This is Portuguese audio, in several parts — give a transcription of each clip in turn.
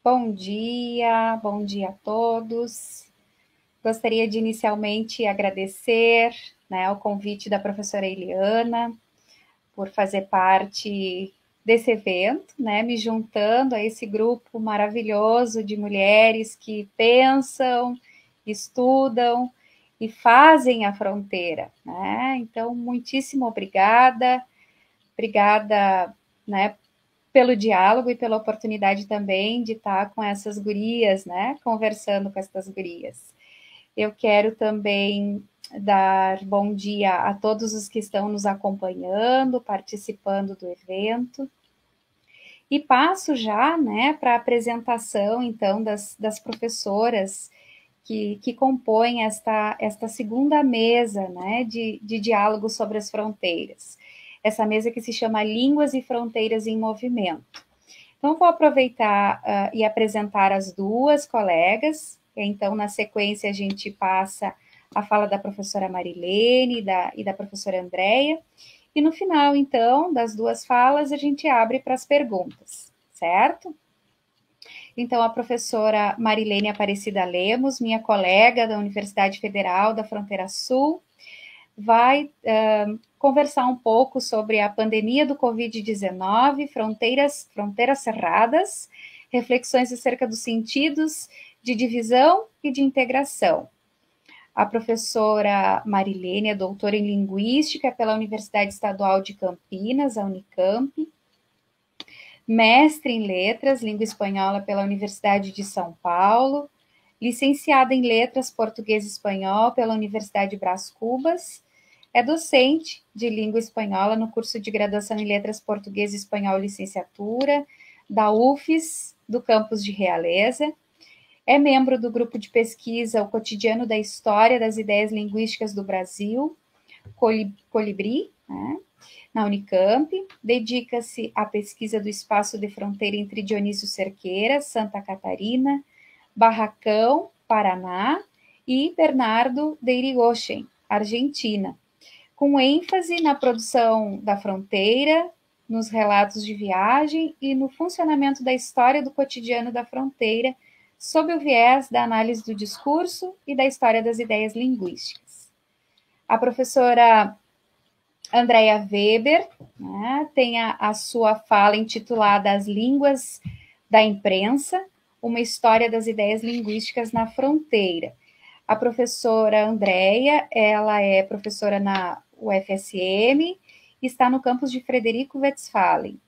bom dia a todos. Gostaria de inicialmente agradecer, né, o convite da professora Eliana por fazer parte desse evento, né, me juntando a esse grupo maravilhoso de mulheres que pensam, estudam e fazem a fronteira, né? Então, muitíssimo obrigada, né, pelo diálogo e pela oportunidade também de estar com essas gurias, né, conversando com essas gurias. Eu quero também dar bom dia a todos os que estão nos acompanhando, participando do evento. E passo já, né, para a apresentação, então, das professoras que compõem esta segunda mesa, né, de diálogo sobre as fronteiras. Essa mesa que se chama Línguas e Fronteiras em Movimento. Então, vou aproveitar e apresentar as duas colegas. Então, na sequência, a gente passa a fala da professora Marilene e da professora Andréia. E no final, então, das duas falas, a gente abre para as perguntas, certo? Então, a professora Marilene Aparecida Lemos, minha colega da Universidade Federal da Fronteira Sul, vai conversar um pouco sobre a pandemia do Covid-19, fronteiras cerradas, reflexões acerca dos sentidos de divisão e de integração. A professora Marilene é doutora em Linguística pela Universidade Estadual de Campinas, a Unicamp, mestre em Letras, Língua Espanhola pela Universidade de São Paulo, licenciada em Letras Português e Espanhol pela Universidade Brás Cubas, é docente de Língua Espanhola no curso de graduação em Letras Português e Espanhol Licenciatura, da UFES, do campus de Realeza, é membro do grupo de pesquisa O Cotidiano da História das Ideias Linguísticas do Brasil, Colibri, né, na Unicamp, dedica-se à pesquisa do espaço de fronteira entre Dionísio Cerqueira, Santa Catarina, Barracão, Paraná, e Bernardo de Irigoyen, Argentina, com ênfase na produção da fronteira, nos relatos de viagem e no funcionamento da história do cotidiano da fronteira, sob o viés da análise do discurso e da história das ideias linguísticas. A professora Andréia Weber, né, tem a sua fala intitulada As Línguas da Imprensa, uma história das ideias linguísticas na fronteira. A professora Andréia, ela é professora na UFSM, está no campus de Frederico Westphalen.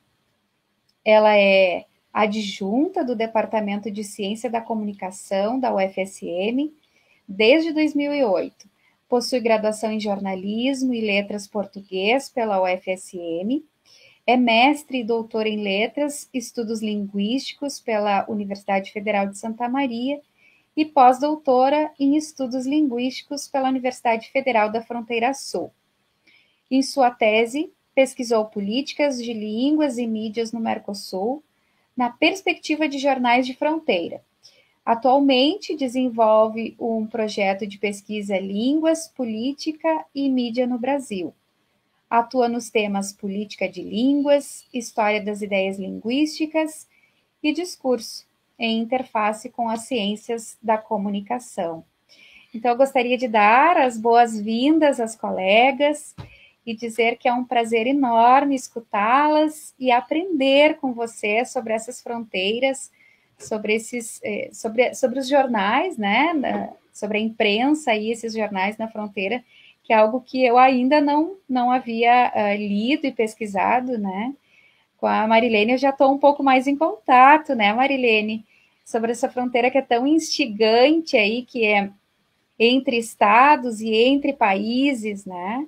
Ela é adjunta do Departamento de Ciência da Comunicação da UFSM desde 2008. Possui graduação em Jornalismo e Letras Português pela UFSM. É mestre e doutor em Letras, Estudos Linguísticos pela Universidade Federal de Santa Maria e pós-doutora em Estudos Linguísticos pela Universidade Federal da Fronteira Sul. Em sua tese, pesquisou políticas de línguas e mídias no Mercosul, na perspectiva de jornais de fronteira. Atualmente, desenvolve um projeto de pesquisa Línguas, Política e Mídia no Brasil. Atua nos temas política de línguas, história das ideias linguísticas e discurso, em interface com as ciências da comunicação. Então, eu gostaria de dar as boas-vindas às colegas e dizer que é um prazer enorme escutá-las e aprender com você sobre essas fronteiras, sobre os jornais, né, sobre a imprensa e esses jornais na fronteira, que é algo que eu ainda não havia lido e pesquisado, né. Com a Marilene eu já estou um pouco mais em contato, né, Marilene, sobre essa fronteira que é tão instigante aí, que é entre estados e entre países, né.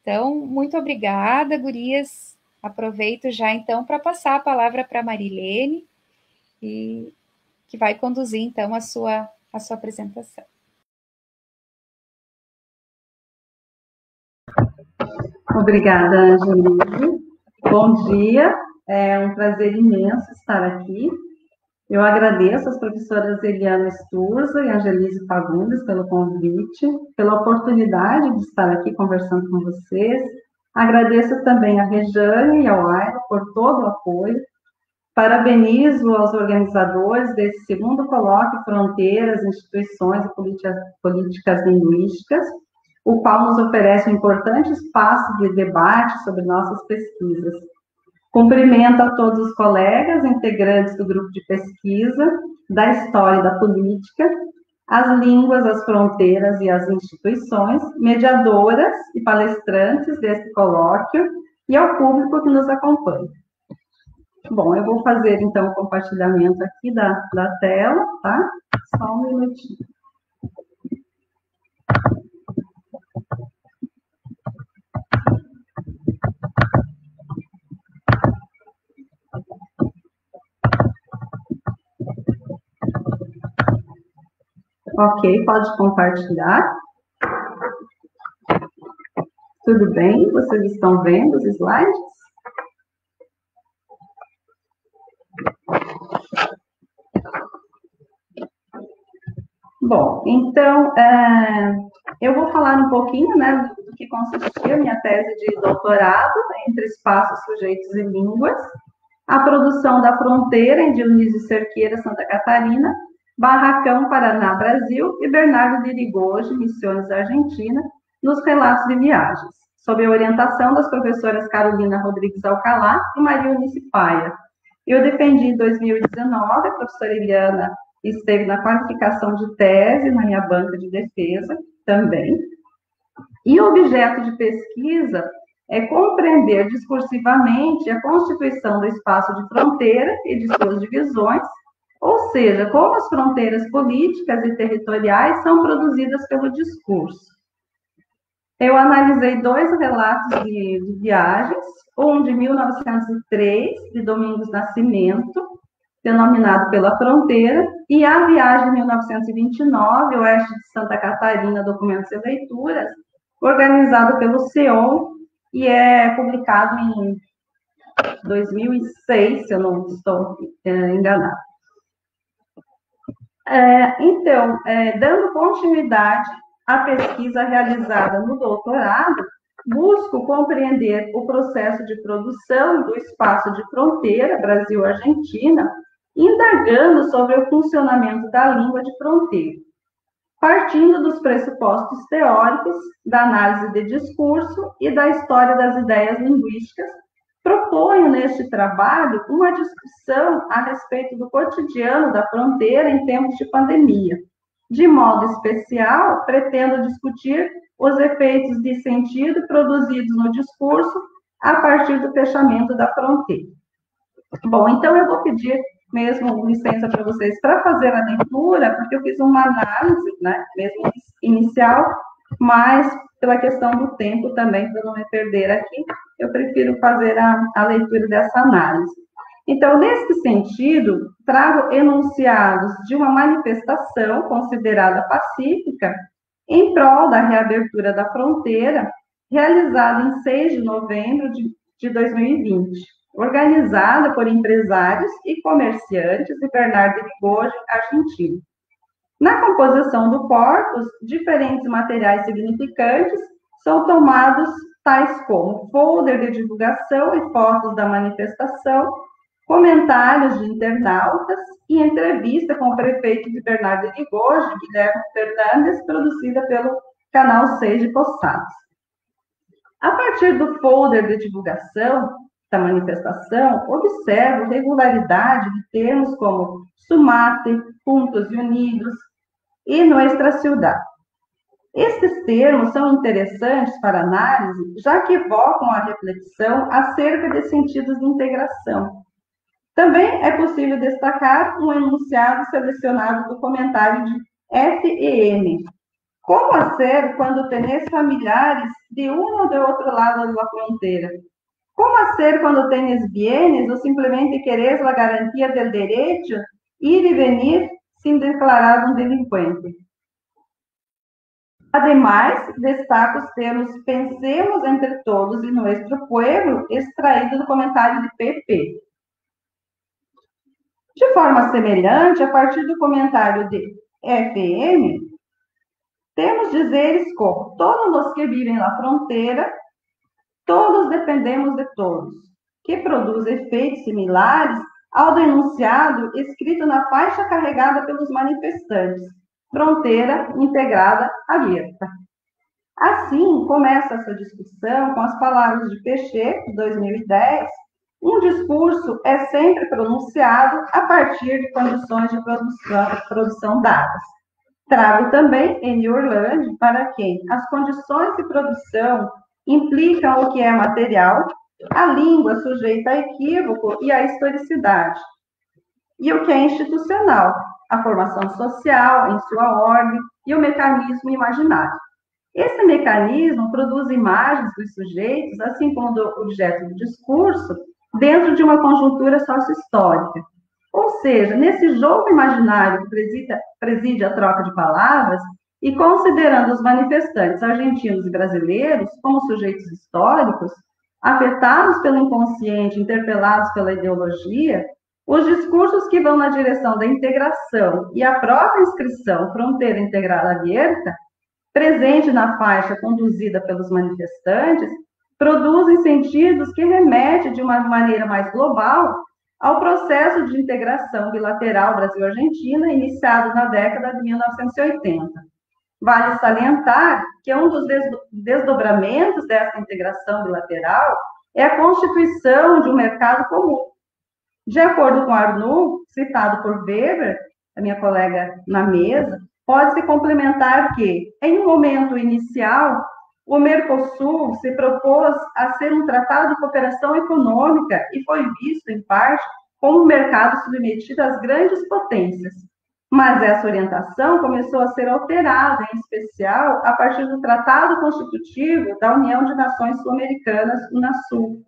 Então, muito obrigada, gurias. Aproveito já, então, para passar a palavra para a Marilene, e que vai conduzir, então, a sua apresentação. Obrigada, Angelise. Bom dia, é um prazer imenso estar aqui. Eu agradeço às professoras Eliana Sturza e Angelise Fagundes pelo convite, pela oportunidade de estar aqui conversando com vocês. Agradeço também a Rejane e ao Aira por todo o apoio. Parabenizo aos organizadores desse segundo colóquio Fronteiras, Instituições e Políticas Linguísticas, o qual nos oferece um importante espaço de debate sobre nossas pesquisas. Cumprimento a todos os colegas, integrantes do grupo de pesquisa, da História e da Política, as línguas, as fronteiras e as instituições, mediadoras e palestrantes deste colóquio e ao público que nos acompanha. Bom, eu vou fazer, então, o compartilhamento aqui da tela, tá? Só um minutinho. Ok, pode compartilhar. Tudo bem? Vocês estão vendo os slides? Bom, então, eu vou falar um pouquinho, né, do que consistia a minha tese de doutorado, entre espaços, sujeitos e línguas, a produção da fronteira em Dionísio Cerqueira, Santa Catarina, Barracão, Paraná, Brasil, e Bernardo de Irigoyen, Missões, Argentina, nos relatos de viagens, sob a orientação das professoras Carolina Rodrigues Alcalá e Maria Eunice Paia. Eu defendi em 2019, a professora Eliana esteve na qualificação de tese na minha banca de defesa também. E o objeto de pesquisa é compreender discursivamente a constituição do espaço de fronteira e de suas divisões, ou seja, como as fronteiras políticas e territoriais são produzidas pelo discurso. Eu analisei 2 relatos de viagens, um de 1903, de Domingos Nascimento, denominado Pela Fronteira, e a viagem de 1929, Oeste de Santa Catarina, Documentos e Leituras, organizado pelo CEOL, e é publicado em 2006, se eu não estou enganado. Então, dando continuidade à pesquisa realizada no doutorado, busco compreender o processo de produção do espaço de fronteira Brasil-Argentina, indagando sobre o funcionamento da língua de fronteira. Partindo dos pressupostos teóricos, da análise de discurso e da história das ideias linguísticas, proponho neste trabalho uma discussão a respeito do cotidiano da fronteira em tempos de pandemia. De modo especial, pretendo discutir os efeitos de sentido produzidos no discurso a partir do fechamento da fronteira. Bom, então eu vou pedir mesmo licença para vocês para fazer a leitura, porque eu fiz uma análise, né, mesmo inicial, mas pela questão do tempo também, para não me perder aqui, eu prefiro fazer a leitura dessa análise. Então, nesse sentido, trago enunciados de uma manifestação considerada pacífica em prol da reabertura da fronteira, realizada em 6 de novembro de 2020, organizada por empresários e comerciantes de Bernardo de Irigoyen, Argentina. Na composição do corpus, diferentes materiais significantes são tomados, tais como folder de divulgação e fotos da manifestação, comentários de internautas e entrevista com o prefeito de Bernardo de Irigoyen, Guilherme Fernandes, produzida pelo Canal 6 de Poçados. A partir do folder de divulgação da manifestação, observo regularidade de termos como sumate, juntos e unidos e nuestra ciudad. Estes termos são interessantes para análise, já que evocam a reflexão acerca de sentidos de integração. Também é possível destacar um enunciado selecionado do comentário de FEM. Como hacer quando tenés familiares de um ou de outro lado da fronteira? Como hacer quando tienes bienes ou simplesmente querés la garantía del derecho ir y venir sin declarar un delincuente? Ademais, destaco os termos pensemos entre todos e nuestro pueblo, extraído do comentário de PP. De forma semelhante, a partir do comentário de FM, temos dizeres como todos os que vivem na fronteira, todos dependemos de todos, que produz efeitos similares ao do enunciado escrito na faixa carregada pelos manifestantes, fronteira integrada aberta. Assim, começa essa discussão com as palavras de Pechet, de 2010, um discurso é sempre pronunciado a partir de condições de produção dadas. Trago também N. Orlandi, para quem as condições de produção implicam o que é material, a língua sujeita a equívoco e a historicidade, e o que é institucional, a formação social em sua ordem e o mecanismo imaginário. Esse mecanismo produz imagens dos sujeitos, assim como do objeto do discurso, dentro de uma conjuntura sócio-histórica. Ou seja, nesse jogo imaginário que preside a troca de palavras, e considerando os manifestantes argentinos e brasileiros como sujeitos históricos, afetados pelo inconsciente, interpelados pela ideologia, os discursos que vão na direção da integração e a própria inscrição fronteira integrada aberta, presente na faixa conduzida pelos manifestantes, produzem sentidos que remetem de uma maneira mais global ao processo de integração bilateral Brasil-Argentina, iniciado na década de 1980. Vale salientar que um dos desdobramentos dessa integração bilateral é a constituição de um mercado comum. De acordo com Arnoux, citado por Weber, a minha colega na mesa, pode-se complementar que, em um momento inicial, o Mercosul se propôs a ser um tratado de cooperação econômica e foi visto, em parte, como um mercado submetido às grandes potências. Mas essa orientação começou a ser alterada, em especial, a partir do Tratado Constitutivo da União de Nações Sul-Americanas, UNASUL,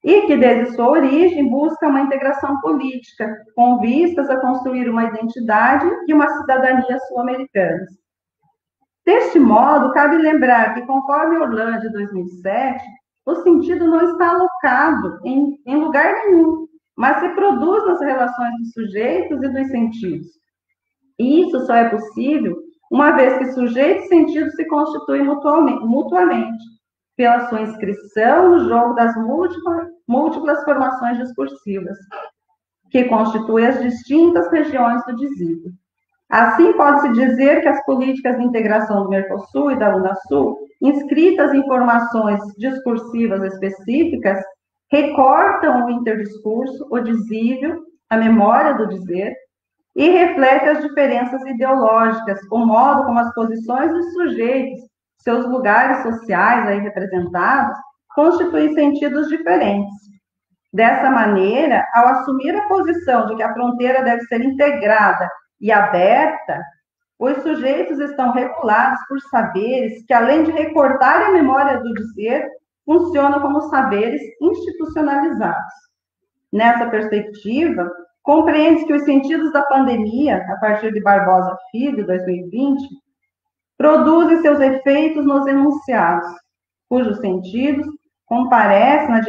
e que, desde sua origem, busca uma integração política, com vistas a construir uma identidade e uma cidadania sul-americanas. Deste modo, cabe lembrar que, conforme Orlandi, de 2007, o sentido não está alocado em lugar nenhum, mas se produz nas relações dos sujeitos e dos sentidos. E isso só é possível uma vez que sujeito e sentido se constituem mutuamente, pela sua inscrição no jogo das múltiplas formações discursivas, que constituem as distintas regiões do dizível. Assim, pode-se dizer que as políticas de integração do Mercosul e da UNASUL, inscritas em formações discursivas específicas, recortam o interdiscurso, o dizível, a memória do dizer, e refletem as diferenças ideológicas, o modo como as posições dos sujeitos, seus lugares sociais aí representados, constituem sentidos diferentes. Dessa maneira, ao assumir a posição de que a fronteira deve ser integrada e aberta, os sujeitos estão regulados por saberes que, além de recortar a memória do dizer, funcionam como saberes institucionalizados. Nessa perspectiva, compreende-se que os sentidos da pandemia, a partir de Barbosa Filho, 2020, produzem seus efeitos nos enunciados, cujos sentidos comparecem na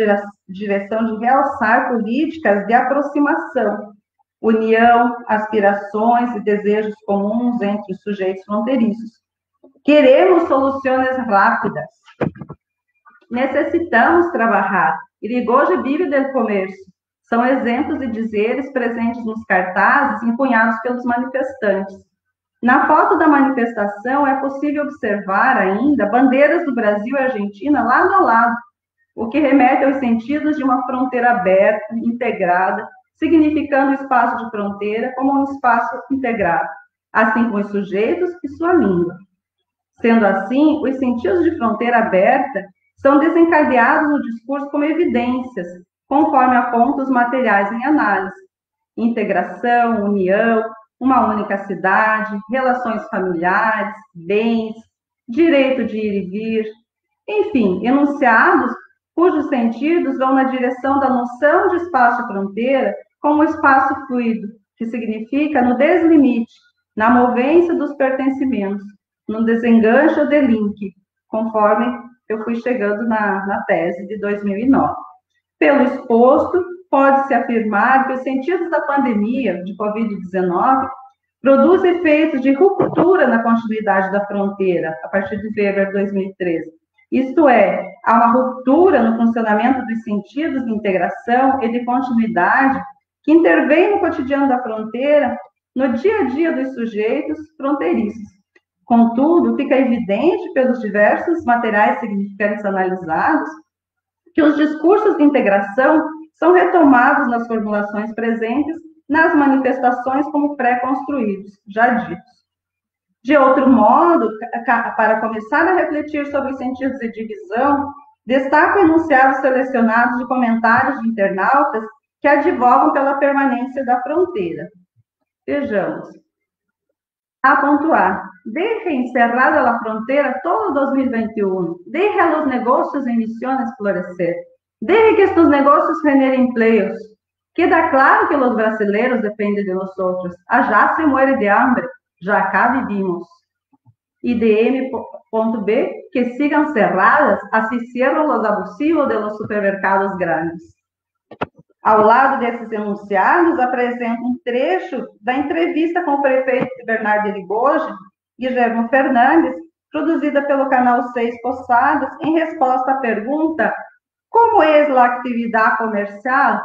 direção de realçar políticas de aproximação, união, aspirações e desejos comuns entre os sujeitos fronteiriços. Queremos soluções rápidas. Necessitamos trabalhar. Irigoyen vive del comércio. São exemplos de dizeres presentes nos cartazes empunhados pelos manifestantes. Na foto da manifestação é possível observar ainda bandeiras do Brasil e Argentina lado a lado, o que remete aos sentidos de uma fronteira aberta, integrada, significando o espaço de fronteira como um espaço integrado, assim como os sujeitos e sua língua. Sendo assim, os sentidos de fronteira aberta são desencadeados no discurso como evidências, conforme apontam os materiais em análise: integração, união, uma única cidade, relações familiares, bens, direito de ir e vir, enfim, enunciados cujos sentidos vão na direção da noção de espaço e fronteira como espaço fluido, que significa no deslimite, na movência dos pertencimentos, no desenganche ou delinque, conforme eu fui chegando na tese de 2009. Pelo exposto, pode-se afirmar que os sentidos da pandemia de Covid-19 produzem efeitos de ruptura na continuidade da fronteira, a partir de Weber, 2013. Isto é, há uma ruptura no funcionamento dos sentidos de integração e de continuidade que intervêm no cotidiano da fronteira, no dia a dia dos sujeitos fronteiriços. Contudo, fica evidente pelos diversos materiais significantes analisados que os discursos de integração são retomados nas formulações presentes nas manifestações como pré-construídos, já ditos. De outro modo, para começar a refletir sobre os sentidos de divisão, destaco enunciados selecionados de comentários de internautas que advogam pela permanência da fronteira. Vejamos. A pontuar. Deje encerrada la frontera todo 2021. Deje a los negocios en misiones florecer. Deje que estos negocios generen empleos. Queda claro que los brasileños dependen de nosotros. Allá se muere de hambre. Já acá vivimos. Y de M.B. que sigan cerradas, así cierran los abusivos de los supermercados grandes. Ao lado desses enunciados, apresenta um trecho da entrevista com o prefeito de Bernardo de Irigoyen, Guilherme Fernandes, produzida pelo canal 6 Posadas, em resposta à pergunta: como é a atividade comercial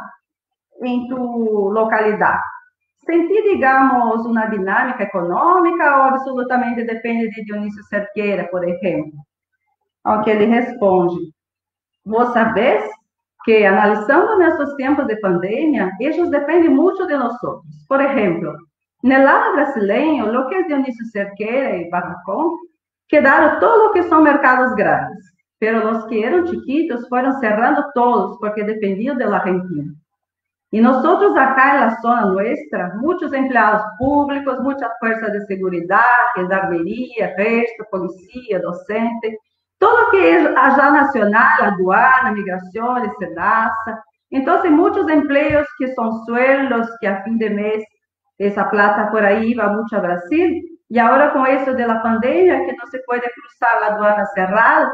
em tu localidade? Senti, digamos, uma dinâmica econômica ou absolutamente depende de Dionísio Cerqueira, por exemplo? Ao que ele responde: vos sabés que, analizando nuestros tiempos de pandemia, ellos dependen mucho de nosotros. Por ejemplo, en el lado brasileño, lo que es Dionísio Cerqueira y Barracón, quedaron todo lo que son mercados grandes, pero los que eran chiquitos fueron cerrando todos porque dependían de la Argentina. Y nosotros acá en la zona nuestra, muchos empleados públicos, muchas fuerzas de seguridad, gendarmería, ejército, policía, docente, todo que é já nacional, aduana, migrações, SENASA. Então, tem muitos empregos que são sueldos, que a fim de mês, essa plata por aí va muito a Brasil. E agora, com isso da pandemia, que não se pode cruzar a aduana cerrada,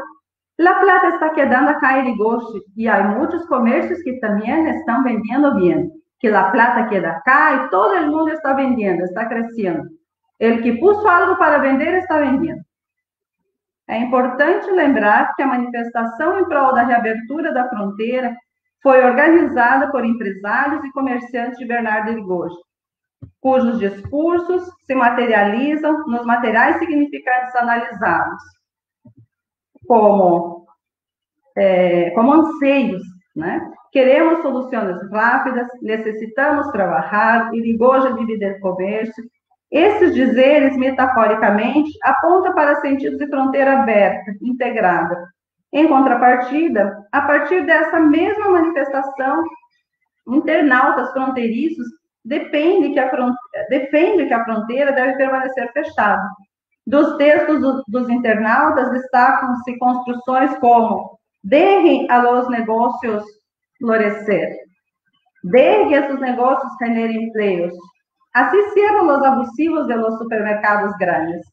a plata está quedando acá em Irigoyen. E há muitos comércios que também estão vendendo bem. Que a plata queda acá e todo mundo está vendendo, está crescendo. El que puso algo para vender está vendendo. É importante lembrar que a manifestação em prol da reabertura da fronteira foi organizada por empresários e comerciantes de Bernardo de Irigoyen, cujos discursos se materializam nos materiais significantes analisados, como anseios, né? Queremos soluções rápidas, necessitamos trabalhar, Irigoyen vive del comércio. Esses dizeres, metaforicamente, apontam para sentidos de fronteira aberta, integrada. Em contrapartida, a partir dessa mesma manifestação, internautas fronteiriços defendem que a fronteira deve permanecer fechada. Dos textos dos internautas destacam-se construções como: dejen a los negócios florescer, dejen que esses negócios generem empleos. Assim cierram os abusivos de los supermercados grandes.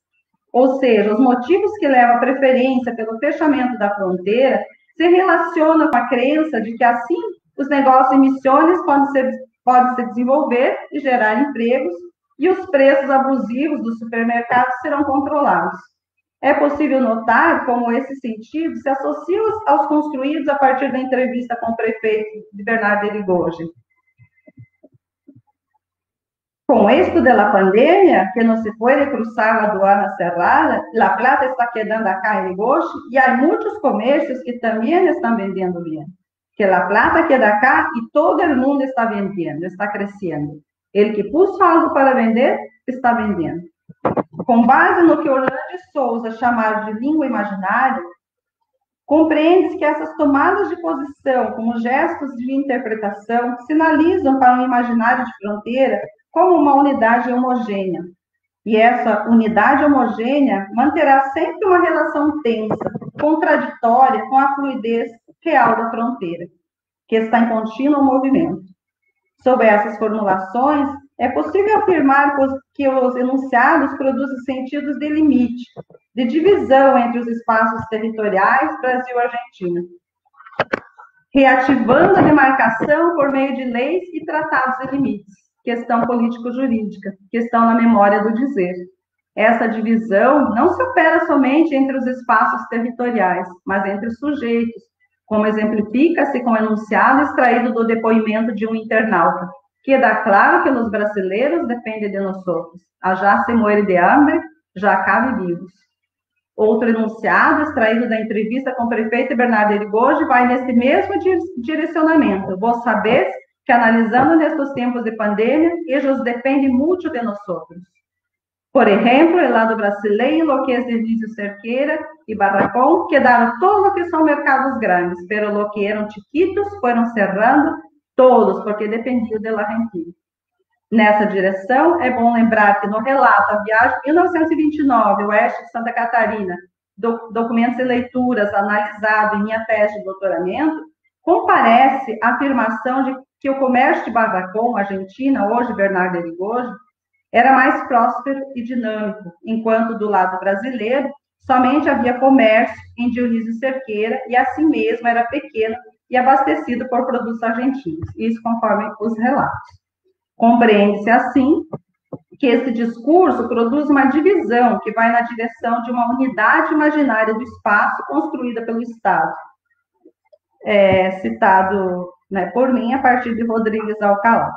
Ou seja, os motivos que levam a preferência pelo fechamento da fronteira se relacionam com a crença de que assim os negócios em missões podem se desenvolver e gerar empregos e os preços abusivos dos supermercados serão controlados. É possível notar como esse sentido se associa aos construídos a partir da entrevista com o prefeito de Bernardo de Irigoyen. Com esto de la pandemia, que no se puede cruzar la aduana cerrada, la plata está quedando acá en Irigoyen y hay muchos comercios que también están vendiendo bien. Que la plata queda acá y todo el mundo está vendiendo, está creciendo. El que puso algo para vender, está vendendo. Com base no que Orlando de Souza chamava de língua imaginária, compreende-se que essas tomadas de posição, como gestos de interpretação, sinalizam para um imaginário de fronteira como uma unidade homogênea. E essa unidade homogênea manterá sempre uma relação tensa, contraditória com a fluidez real da fronteira, que está em contínuo movimento. Sob essas formulações, é possível afirmar que os enunciados produzem sentidos de limite, de divisão entre os espaços territoriais Brasil e Argentina, reativando a demarcação por meio de leis e tratados de limites, questão político-jurídica, questão na memória do dizer. Essa divisão não se opera somente entre os espaços territoriais, mas entre os sujeitos, como exemplifica-se com o enunciado extraído do depoimento de um internauta, queda claro que os brasileiros dependem de nós outros. Allá se muere de hambre, já cabe vivos. Outro enunciado, extraído da entrevista com o prefeito Bernardo Irigoyen, vai nesse mesmo direcionamento. Vos sabeis que, analisando nestes tempos de pandemia, eles dependem muito de nós outros. Por exemplo, o lado brasileiro, lo que es de Lício Cerqueira e Barracón, quedaram todos que são mercados grandes, pero lo que eram chiquitos foram cerrando todos, porque dependiam da Argentina. Nessa direção, é bom lembrar que no relato A Viagem 1929, Oeste de Santa Catarina, documentos e leituras analisado em minha tese de doutoramento, comparece a afirmação de que o comércio de Barracón, Argentina, hoje Bernardo Irigoyen, era mais próspero e dinâmico, enquanto do lado brasileiro somente havia comércio em Dionísio Cerqueira e assim mesmo era pequeno e abastecido por produtos argentinos, isso conforme os relatos. Compreende-se assim que esse discurso produz uma divisão que vai na direção de uma unidade imaginária do espaço construída pelo Estado, citado, né, por mim a partir de Rodrigues Alcalá.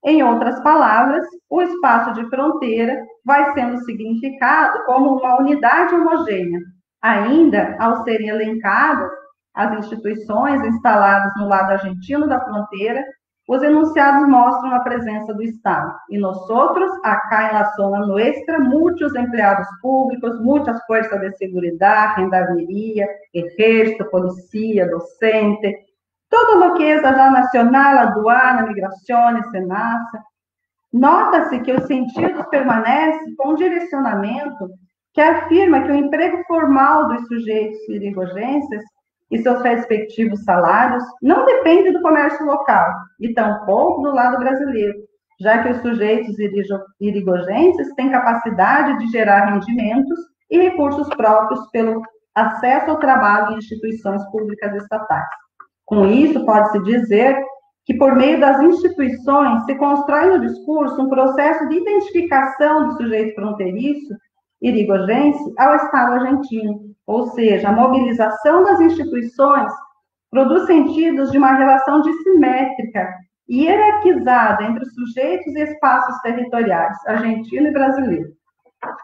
Em outras palavras, o espaço de fronteira vai sendo significado como uma unidade homogênea. Ainda, ao serem elencadas as instituições instaladas no lado argentino da fronteira, os enunciados mostram a presença do Estado. E nós outros, acá em la zona nuestra, muitos empregados públicos, muitas forças de segurança, gendarmeria, exército, polícia, docente, todo lo que é já nacional, aduana, migrações, Senasa. Nota-se que os sentidos permanecem com um direcionamento que afirma que o emprego formal dos sujeitos irigoyenses e seus respectivos salários não depende do comércio local, e tampouco do lado brasileiro, já que os sujeitos irigoyenses têm capacidade de gerar rendimentos e recursos próprios pelo acesso ao trabalho em instituições públicas estatais. Com isso, pode-se dizer que, por meio das instituições, se constrói no discurso um processo de identificação do sujeito fronteiriço irigoyense ao Estado argentino, ou seja, a mobilização das instituições produz sentidos de uma relação dissimétrica e hierarquizada entre os sujeitos e espaços territoriais, argentino e brasileiro.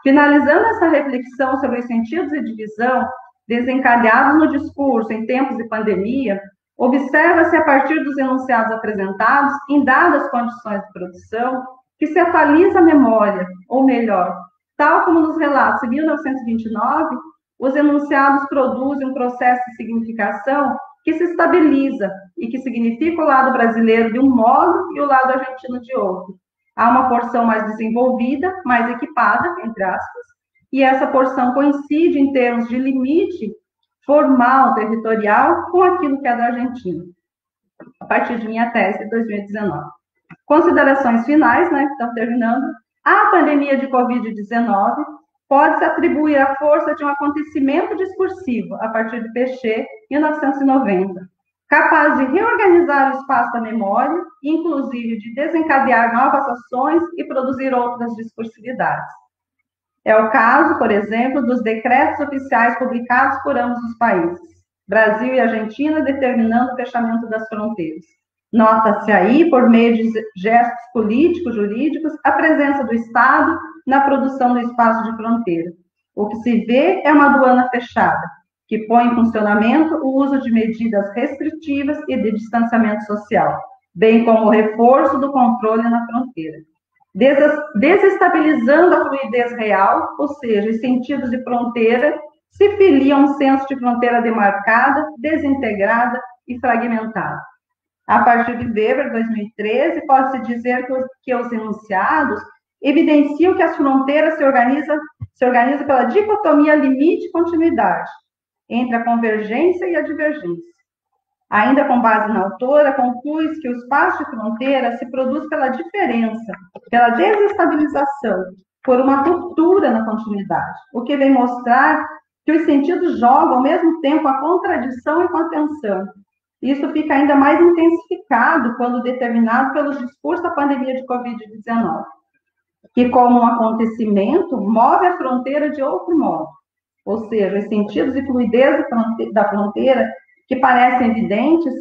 Finalizando essa reflexão sobre os sentidos de divisão desencadeados no discurso em tempos de pandemia, observa-se, a partir dos enunciados apresentados, em dadas condições de produção, que se atualiza a memória, ou melhor, tal como nos relatos de 1929, os enunciados produzem um processo de significação que se estabiliza e que significa o lado brasileiro de um modo e o lado argentino de outro. Há uma porção mais desenvolvida, mais equipada, entre aspas, e essa porção coincide em termos de limite formal, territorial, com aquilo que é da Argentina, a partir de minha tese de 2019. Considerações finais, né, que estão terminando. A pandemia de Covid-19 pode-se atribuir a força de um acontecimento discursivo, a partir de Pechet, 1990, capaz de reorganizar o espaço da memória, inclusive de desencadear novas ações e produzir outras discursividades. É o caso, por exemplo, dos decretos oficiais publicados por ambos os países, Brasil e Argentina, determinando o fechamento das fronteiras. Nota-se aí, por meio de gestos políticos, jurídicos, a presença do Estado na produção do espaço de fronteira. O que se vê é uma aduana fechada, que põe em funcionamento o uso de medidas restritivas e de distanciamento social, bem como o reforço do controle na fronteira, desestabilizando a fluidez real, ou seja, os sentidos de fronteira se filiam a um senso de fronteira demarcada, desintegrada e fragmentada. A partir de Weber, 2013, pode-se dizer que os enunciados evidenciam que as fronteiras se organizam pela dicotomia limite e continuidade, entre a convergência e a divergência. Ainda com base na autora, conclui-se que o espaço de fronteira se produz pela diferença, pela desestabilização, por uma ruptura na continuidade, o que vem mostrar que os sentidos jogam ao mesmo tempo a contradição e a tensão. Isso fica ainda mais intensificado quando determinado pelos discursos da pandemia de Covid-19, que, como um acontecimento, move a fronteira de outro modo. Ou seja, os sentidos de fluidez da fronteira, que parecem evidentes,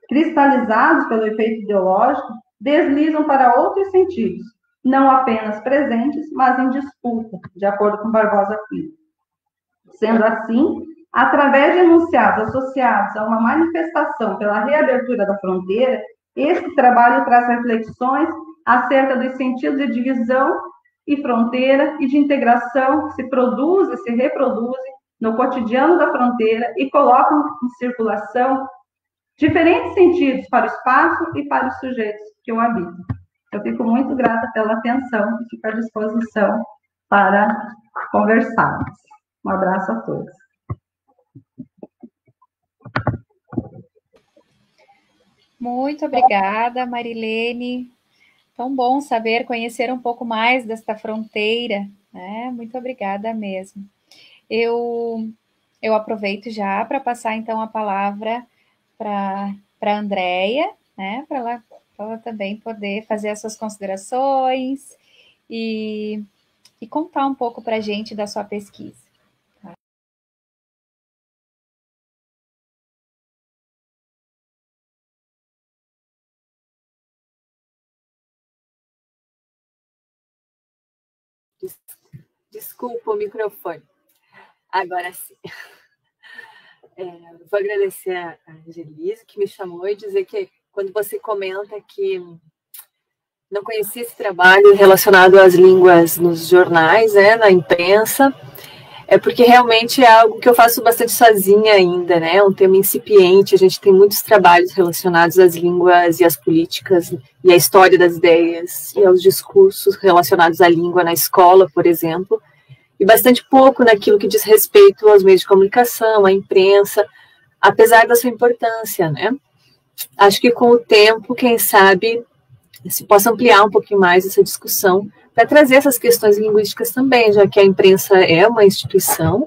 cristalizados pelo efeito ideológico, deslizam para outros sentidos, não apenas presentes, mas em disputa, de acordo com Barbosa Filho. Sendo assim, através de enunciados associados a uma manifestação pela reabertura da fronteira, esse trabalho traz reflexões acerca dos sentidos de divisão e fronteira e de integração que se produzem e se reproduzem no cotidiano da fronteira e colocam em circulação diferentes sentidos para o espaço e para os sujeitos que o habitam. Eu fico muito grata pela atenção e fico à disposição para conversarmos. Um abraço a todos. Muito obrigada, Marilene. Tão bom saber, conhecer um pouco mais desta fronteira, né? Muito obrigada mesmo. Eu aproveito já para passar, então, a palavra para a Andréia, né? Para ela também poder fazer as suas considerações e contar um pouco para a gente da sua pesquisa. Desculpa o microfone. Agora sim. Vou agradecer a Angelise, que me chamou, e dizer que quando você comenta que não conhecia esse trabalho relacionado às línguas nos jornais, né, na imprensa, é porque realmente é algo que eu faço bastante sozinha ainda, né? É um tema incipiente. A gente tem muitos trabalhos relacionados às línguas e às políticas e à história das ideias e aos discursos relacionados à língua na escola, por exemplo, e bastante pouco naquilo que diz respeito aos meios de comunicação, à imprensa, apesar da sua importância, né? Acho que com o tempo, quem sabe, se possa ampliar um pouquinho mais essa discussão para trazer essas questões linguísticas também, já que a imprensa é uma instituição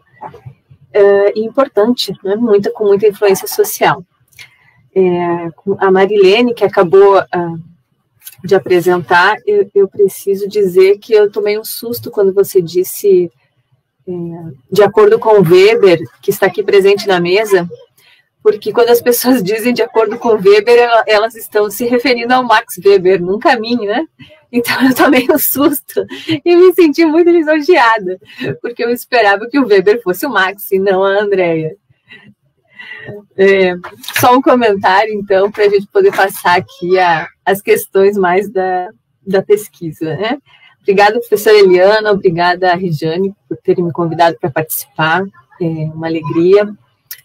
importante, né, com muita influência social. A Marilene, que acabou de apresentar, eu preciso dizer que eu tomei um susto quando você disse, de acordo com o Weber, que está aqui presente na mesa, porque quando as pessoas dizem de acordo com Weber, elas estão se referindo ao Max Weber, num caminho, né? Então eu tomei um susto e me senti muito lisonjeada, porque eu esperava que o Weber fosse o Max e não a Andréia. Só um comentário, então, para a gente poder passar aqui as questões mais da pesquisa, né? Obrigada, professora Eliana, obrigada, Regiane, por terem me convidado para participar, uma alegria.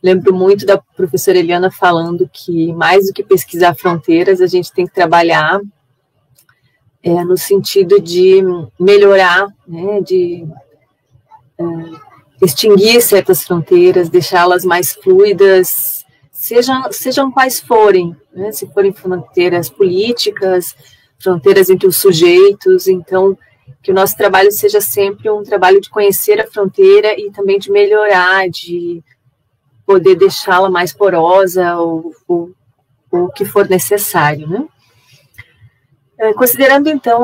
Lembro muito da professora Eliana falando que, mais do que pesquisar fronteiras, a gente tem que trabalhar no sentido de melhorar, né, de extinguir certas fronteiras, deixá-las mais fluidas, sejam quais forem, né, se forem fronteiras políticas, fronteiras entre os sujeitos. Então, que o nosso trabalho seja sempre um trabalho de conhecer a fronteira e também de melhorar, de poder deixá-la mais porosa ou o que for necessário, né? Considerando, então,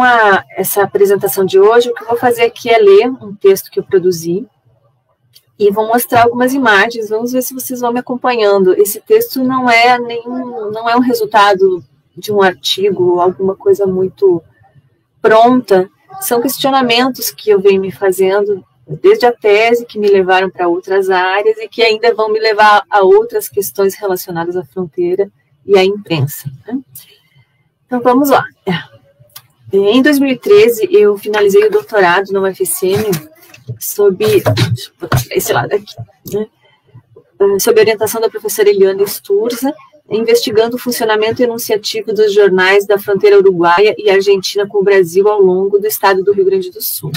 essa apresentação de hoje, o que eu vou fazer aqui é ler um texto que eu produzi e vou mostrar algumas imagens. Vamos ver se vocês vão me acompanhando. Esse texto não é um resultado de um artigo, alguma coisa muito pronta. São questionamentos que eu venho me fazendo desde a tese, que me levaram para outras áreas e que ainda vão me levar a outras questões relacionadas à fronteira e à imprensa, né? Então, vamos lá. Em 2013, eu finalizei o doutorado na UFSM sob esse lado aqui, né? Sob a orientação da professora Eliana Sturza, investigando o funcionamento enunciativo dos jornais da fronteira uruguaia e argentina com o Brasil ao longo do estado do Rio Grande do Sul.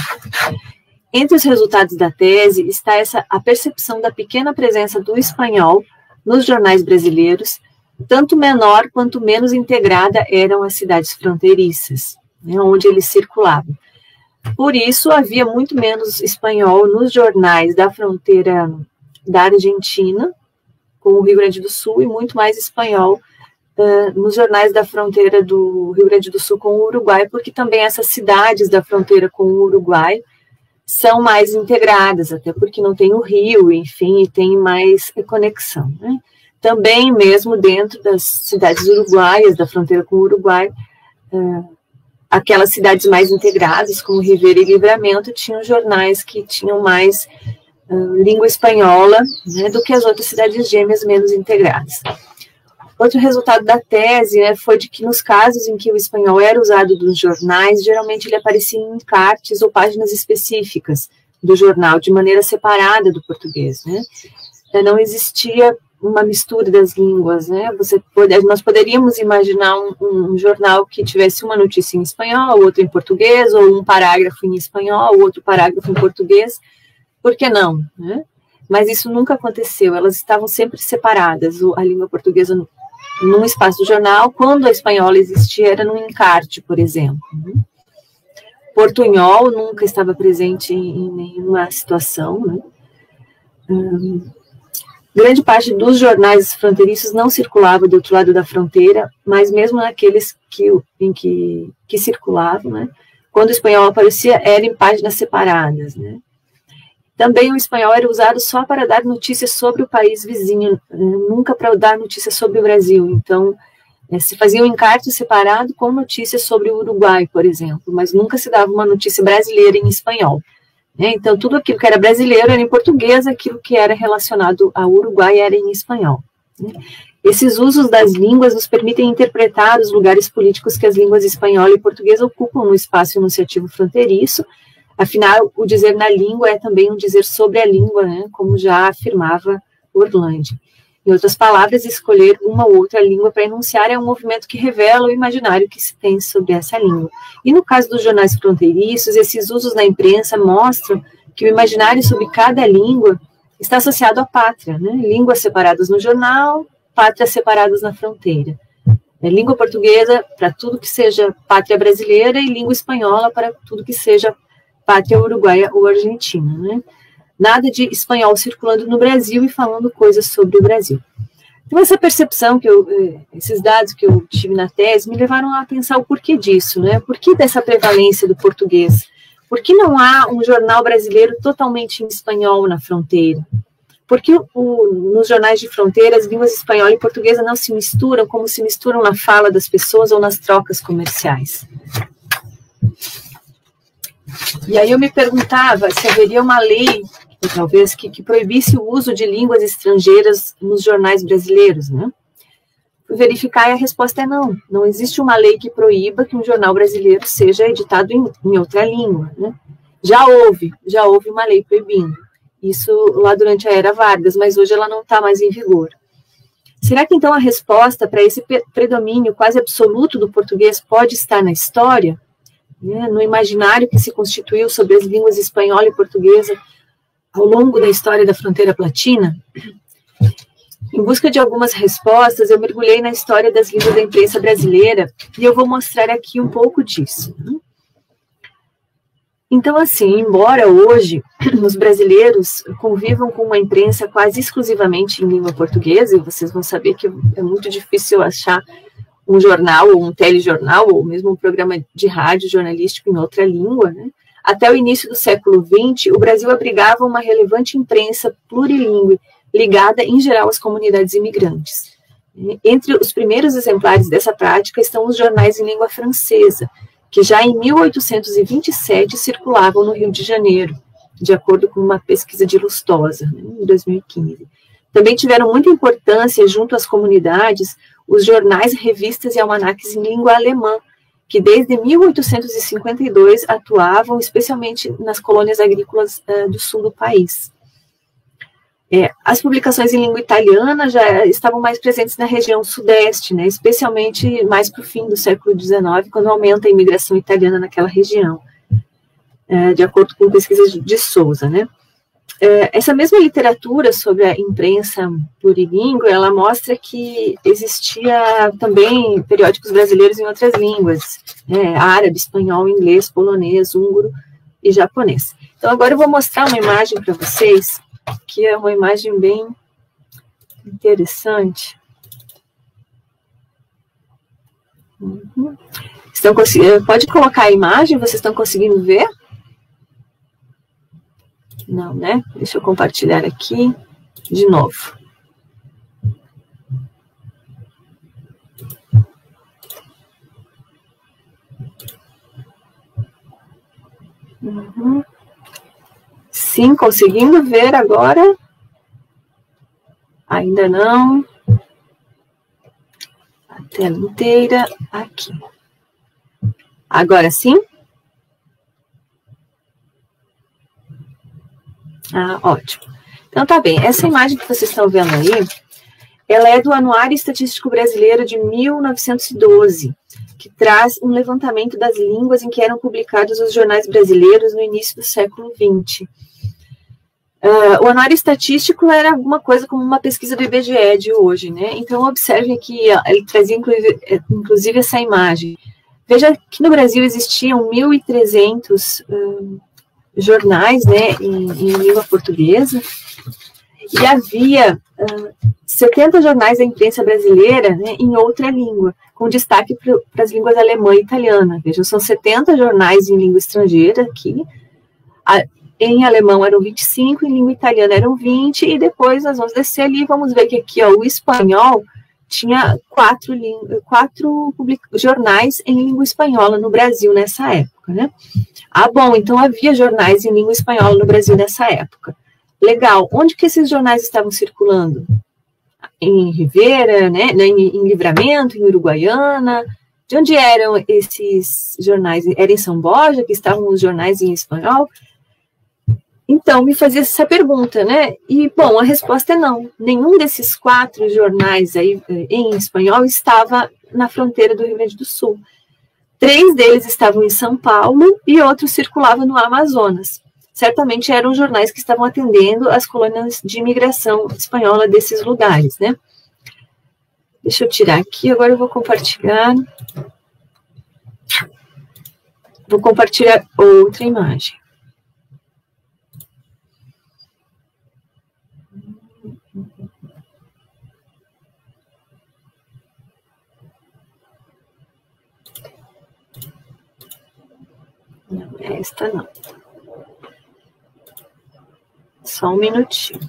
Entre os resultados da tese está a percepção da pequena presença do espanhol nos jornais brasileiros, tanto menor quanto menos integrada eram as cidades fronteiriças, né, onde eles circulavam. Por isso, havia muito menos espanhol nos jornais da fronteira da Argentina com o Rio Grande do Sul e muito mais espanhol nos jornais da fronteira do Rio Grande do Sul com o Uruguai, porque também essas cidades da fronteira com o Uruguai são mais integradas, até porque não tem o rio, enfim, e tem mais conexão, né? Também, mesmo dentro das cidades uruguaias, da fronteira com o Uruguai, aquelas cidades mais integradas, como Ribeira e Livramento, tinham jornais que tinham mais língua espanhola, né, do que as outras cidades gêmeas menos integradas. Outro resultado da tese, né, foi de que nos casos em que o espanhol era usado nos jornais, geralmente ele aparecia em encartes ou páginas específicas do jornal, de maneira separada do português, né? Não existia uma mistura das línguas, né? Nós poderíamos imaginar um jornal que tivesse uma notícia em espanhol, outra em português, ou um parágrafo em espanhol, outro parágrafo em português. Por que não, né? Mas isso nunca aconteceu, elas estavam sempre separadas, a língua portuguesa num espaço do jornal, quando a espanhola existia, era num encarte, por exemplo. Portunhol nunca estava presente em nenhuma situação, né? Grande parte dos jornais fronteiriços não circulava do outro lado da fronteira, mas mesmo naqueles que circulavam, né? Quando o espanhol aparecia, era em páginas separadas, né? Também o espanhol era usado só para dar notícias sobre o país vizinho, nunca para dar notícias sobre o Brasil. Então, se fazia um encarte separado com notícias sobre o Uruguai, por exemplo, mas nunca se dava uma notícia brasileira em espanhol. Então, tudo aquilo que era brasileiro era em português, aquilo que era relacionado ao Uruguai era em espanhol. Esses usos das línguas nos permitem interpretar os lugares políticos que as línguas espanhola e portuguesa ocupam no espaço enunciativo fronteiriço. Afinal, o dizer na língua é também um dizer sobre a língua, né, como já afirmava Orlandi. Em outras palavras, escolher uma ou outra língua para enunciar é um movimento que revela o imaginário que se tem sobre essa língua. E no caso dos jornais fronteiriços, esses usos na imprensa mostram que o imaginário sobre cada língua está associado à pátria, né? Línguas separadas no jornal, pátrias separadas na fronteira. Língua portuguesa para tudo que seja pátria brasileira e língua espanhola para tudo que seja pátria uruguaia ou argentina, né? Nada de espanhol circulando no Brasil e falando coisas sobre o Brasil. Então, essa percepção, esses dados que eu tive na tese, me levaram a pensar o porquê disso, né? Por que dessa prevalência do português? Por que não há um jornal brasileiro totalmente em espanhol na fronteira? Por que nos jornais de fronteira as línguas espanhola e portuguesa não se misturam como se misturam na fala das pessoas ou nas trocas comerciais? E aí eu me perguntava se haveria uma lei, talvez, que proibisse o uso de línguas estrangeiras nos jornais brasileiros, né? Fui verificar e a resposta é não. Não existe uma lei que proíba que um jornal brasileiro seja editado em outra língua, né? Já houve uma lei proibindo. Isso lá durante a era Vargas, mas hoje ela não está mais em vigor. Será que então a resposta para esse predomínio quase absoluto do português pode estar na história? No imaginário que se constituiu sobre as línguas espanhola e portuguesa ao longo da história da fronteira platina? Em busca de algumas respostas, eu mergulhei na história das línguas da imprensa brasileira e eu vou mostrar aqui um pouco disso. Então, assim, embora hoje os brasileiros convivam com uma imprensa quase exclusivamente em língua portuguesa, e vocês vão saber que é muito difícil achar um jornal, ou um telejornal, ou mesmo um programa de rádio jornalístico em outra língua, né? Até o início do século XX, o Brasil abrigava uma relevante imprensa plurilingüe, ligada, em geral, às comunidades imigrantes. Entre os primeiros exemplares dessa prática estão os jornais em língua francesa, que já em 1827 circulavam no Rio de Janeiro, de acordo com uma pesquisa de Lustosa, né, em 2015. Também tiveram muita importância, junto às comunidades, os jornais, revistas e almanaques em língua alemã, que desde 1852 atuavam especialmente nas colônias agrícolas do sul do país. As publicações em língua italiana já estavam mais presentes na região sudeste, né, especialmente mais para o fim do século XIX, quando aumenta a imigração italiana naquela região, de acordo com pesquisas de Souza, né. Essa mesma literatura sobre a imprensa plurilingüe, ela mostra que existia também periódicos brasileiros em outras línguas, árabe, espanhol, inglês, polonês, húngaro e japonês. Então, agora eu vou mostrar uma imagem para vocês, que é uma imagem bem interessante. Pode colocar a imagem, vocês estão conseguindo ver? Não, né? Deixa eu compartilhar aqui de novo. Uhum. Sim, conseguindo ver agora? Ainda não. A tela inteira aqui. Agora sim? Ah, ótimo. Então tá bem. Essa imagem que vocês estão vendo aí, ela é do Anuário Estatístico Brasileiro de 1912, que traz um levantamento das línguas em que eram publicados os jornais brasileiros no início do século XX. O Anuário Estatístico era alguma coisa como uma pesquisa do IBGE de hoje, né? Então, observem que ele trazia inclusive essa imagem. Veja que no Brasil existiam 1.300 jornais, né, em língua portuguesa, e havia 70 jornais da imprensa brasileira, né, em outra língua, com destaque para as línguas alemã e italiana. Vejam, são 70 jornais em língua estrangeira aqui. Em alemão eram 25, em língua italiana eram 20, e depois nós vamos descer ali e vamos ver que aqui, ó, o espanhol tinha 4 jornais em língua espanhola no Brasil nessa época, né? Ah, bom, então havia jornais em língua espanhola no Brasil nessa época. Legal. Onde que esses jornais estavam circulando? Em Rivera, né? Em Livramento, em Uruguaiana. De onde eram esses jornais? Era em São Borja que estavam os jornais em espanhol? Então, me fazia essa pergunta, né? E, bom, a resposta é não. Nenhum desses 4 jornais aí em espanhol estava na fronteira do Rio Grande do Sul. 3 deles estavam em São Paulo e outro circulava no Amazonas. Certamente eram jornais que estavam atendendo as colônias de imigração espanhola desses lugares, né? Deixa eu tirar aqui, agora eu vou compartilhar. Vou compartilhar outra imagem. Não, esta não. Só um minutinho.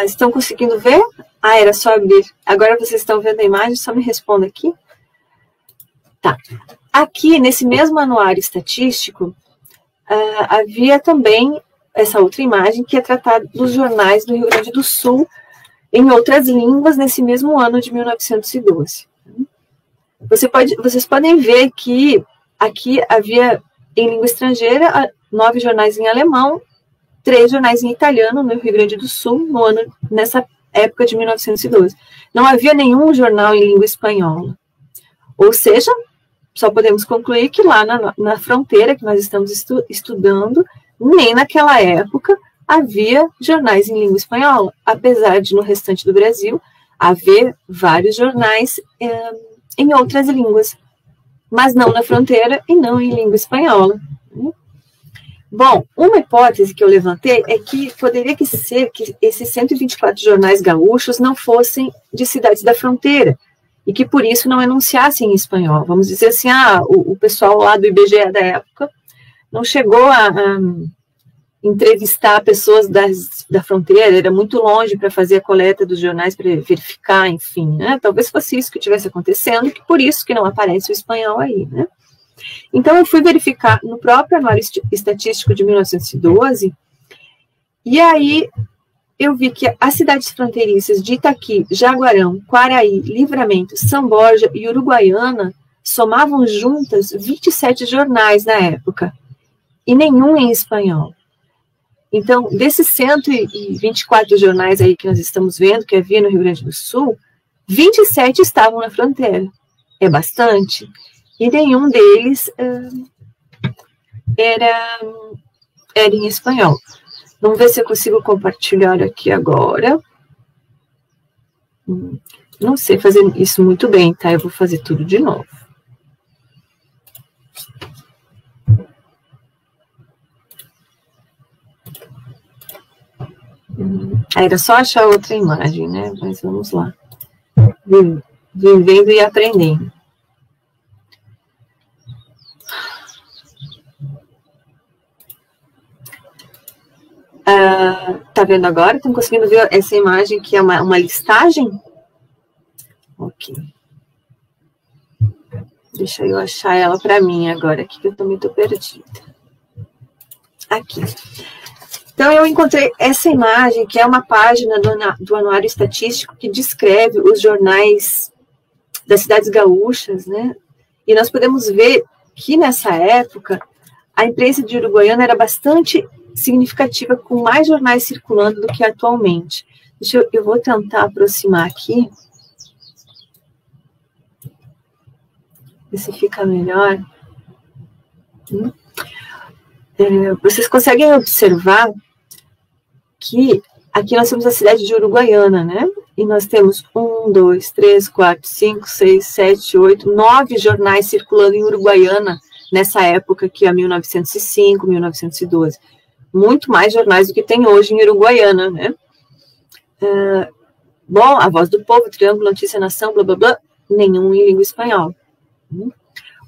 Estão conseguindo ver? Era só abrir. Agora vocês estão vendo a imagem, só me responda aqui. Tá. Aqui, nesse mesmo anuário estatístico, havia também essa outra imagem que é tratada dos jornais do Rio Grande do Sul em outras línguas nesse mesmo ano de 1912. Vocês podem ver que aqui havia, em língua estrangeira, 9 jornais em alemão, 3 jornais em italiano no Rio Grande do Sul, nessa época de 1912. Não havia nenhum jornal em língua espanhola. Ou seja, só podemos concluir que lá na fronteira que nós estamos estudando, nem naquela época havia jornais em língua espanhola, apesar de no restante do Brasil haver vários jornais em outras línguas, mas não na fronteira e não em língua espanhola. Bom, uma hipótese que eu levantei é que poderia ser que esses 124 jornais gaúchos não fossem de cidades da fronteira e que por isso não enunciassem em espanhol. Vamos dizer assim, o pessoal lá do IBGE da época não chegou a entrevistar pessoas da fronteira, era muito longe para fazer a coleta dos jornais, para verificar, enfim, né? Talvez fosse isso que estivesse acontecendo, que por isso que não aparece o espanhol aí, né? Então, eu fui verificar no próprio Anuário Estatístico de 1912, e aí eu vi que as cidades fronteiriças de Itaqui, Jaguarão, Quaraí, Livramento, São Borja e Uruguaiana somavam juntas 27 jornais na época, e nenhum em espanhol. Então, desses 124 jornais aí que nós estamos vendo, que havia no Rio Grande do Sul, 27 estavam na fronteira. É bastante. E nenhum deles era em espanhol. Vamos ver se eu consigo compartilhar aqui agora. Não sei fazer isso muito bem, tá? Eu vou fazer tudo de novo. Era só achar outra imagem, né? Mas vamos lá. Vivendo e aprendendo. Tá vendo agora? Estão conseguindo ver essa imagem que é uma listagem? Ok. Deixa eu achar ela para mim agora, aqui que eu também estou perdida. Aqui. Então, eu encontrei essa imagem, que é uma página do Anuário Estatístico, que descreve os jornais das cidades gaúchas, né? E nós podemos ver que, nessa época, a imprensa de Uruguaiana era bastante significativa, com mais jornais circulando do que atualmente. Eu vou tentar aproximar aqui. Ver se fica melhor. Vocês conseguem observar que aqui nós temos a cidade de Uruguaiana, né? E nós temos 1, 2, 3, 4, 5, 6, 7, 8, 9 jornais circulando em Uruguaiana nessa época, que é 1905, 1912. Muito mais jornais do que tem hoje em Uruguaiana, né? Bom, A Voz do Povo, Triângulo, Notícia, Nação, blá, blá, blá, nenhum em língua espanhola.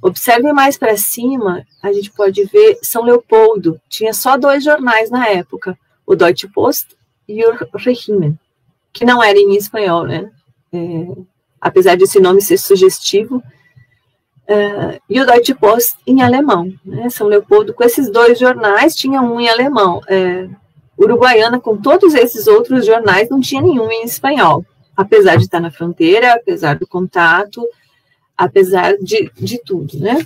Observem mais para cima, a gente pode ver São Leopoldo. Tinha só 2 jornais na época, o Deutsche Post e o Régimen, que não era em espanhol, né? Apesar desse nome ser sugestivo. E o Deutsche Post em alemão, né? São Leopoldo, com esses 2 jornais, tinha um em alemão. Uruguaiana, com todos esses outros jornais, não tinha nenhum em espanhol. Apesar de estar na fronteira, apesar do contato, apesar de tudo, né?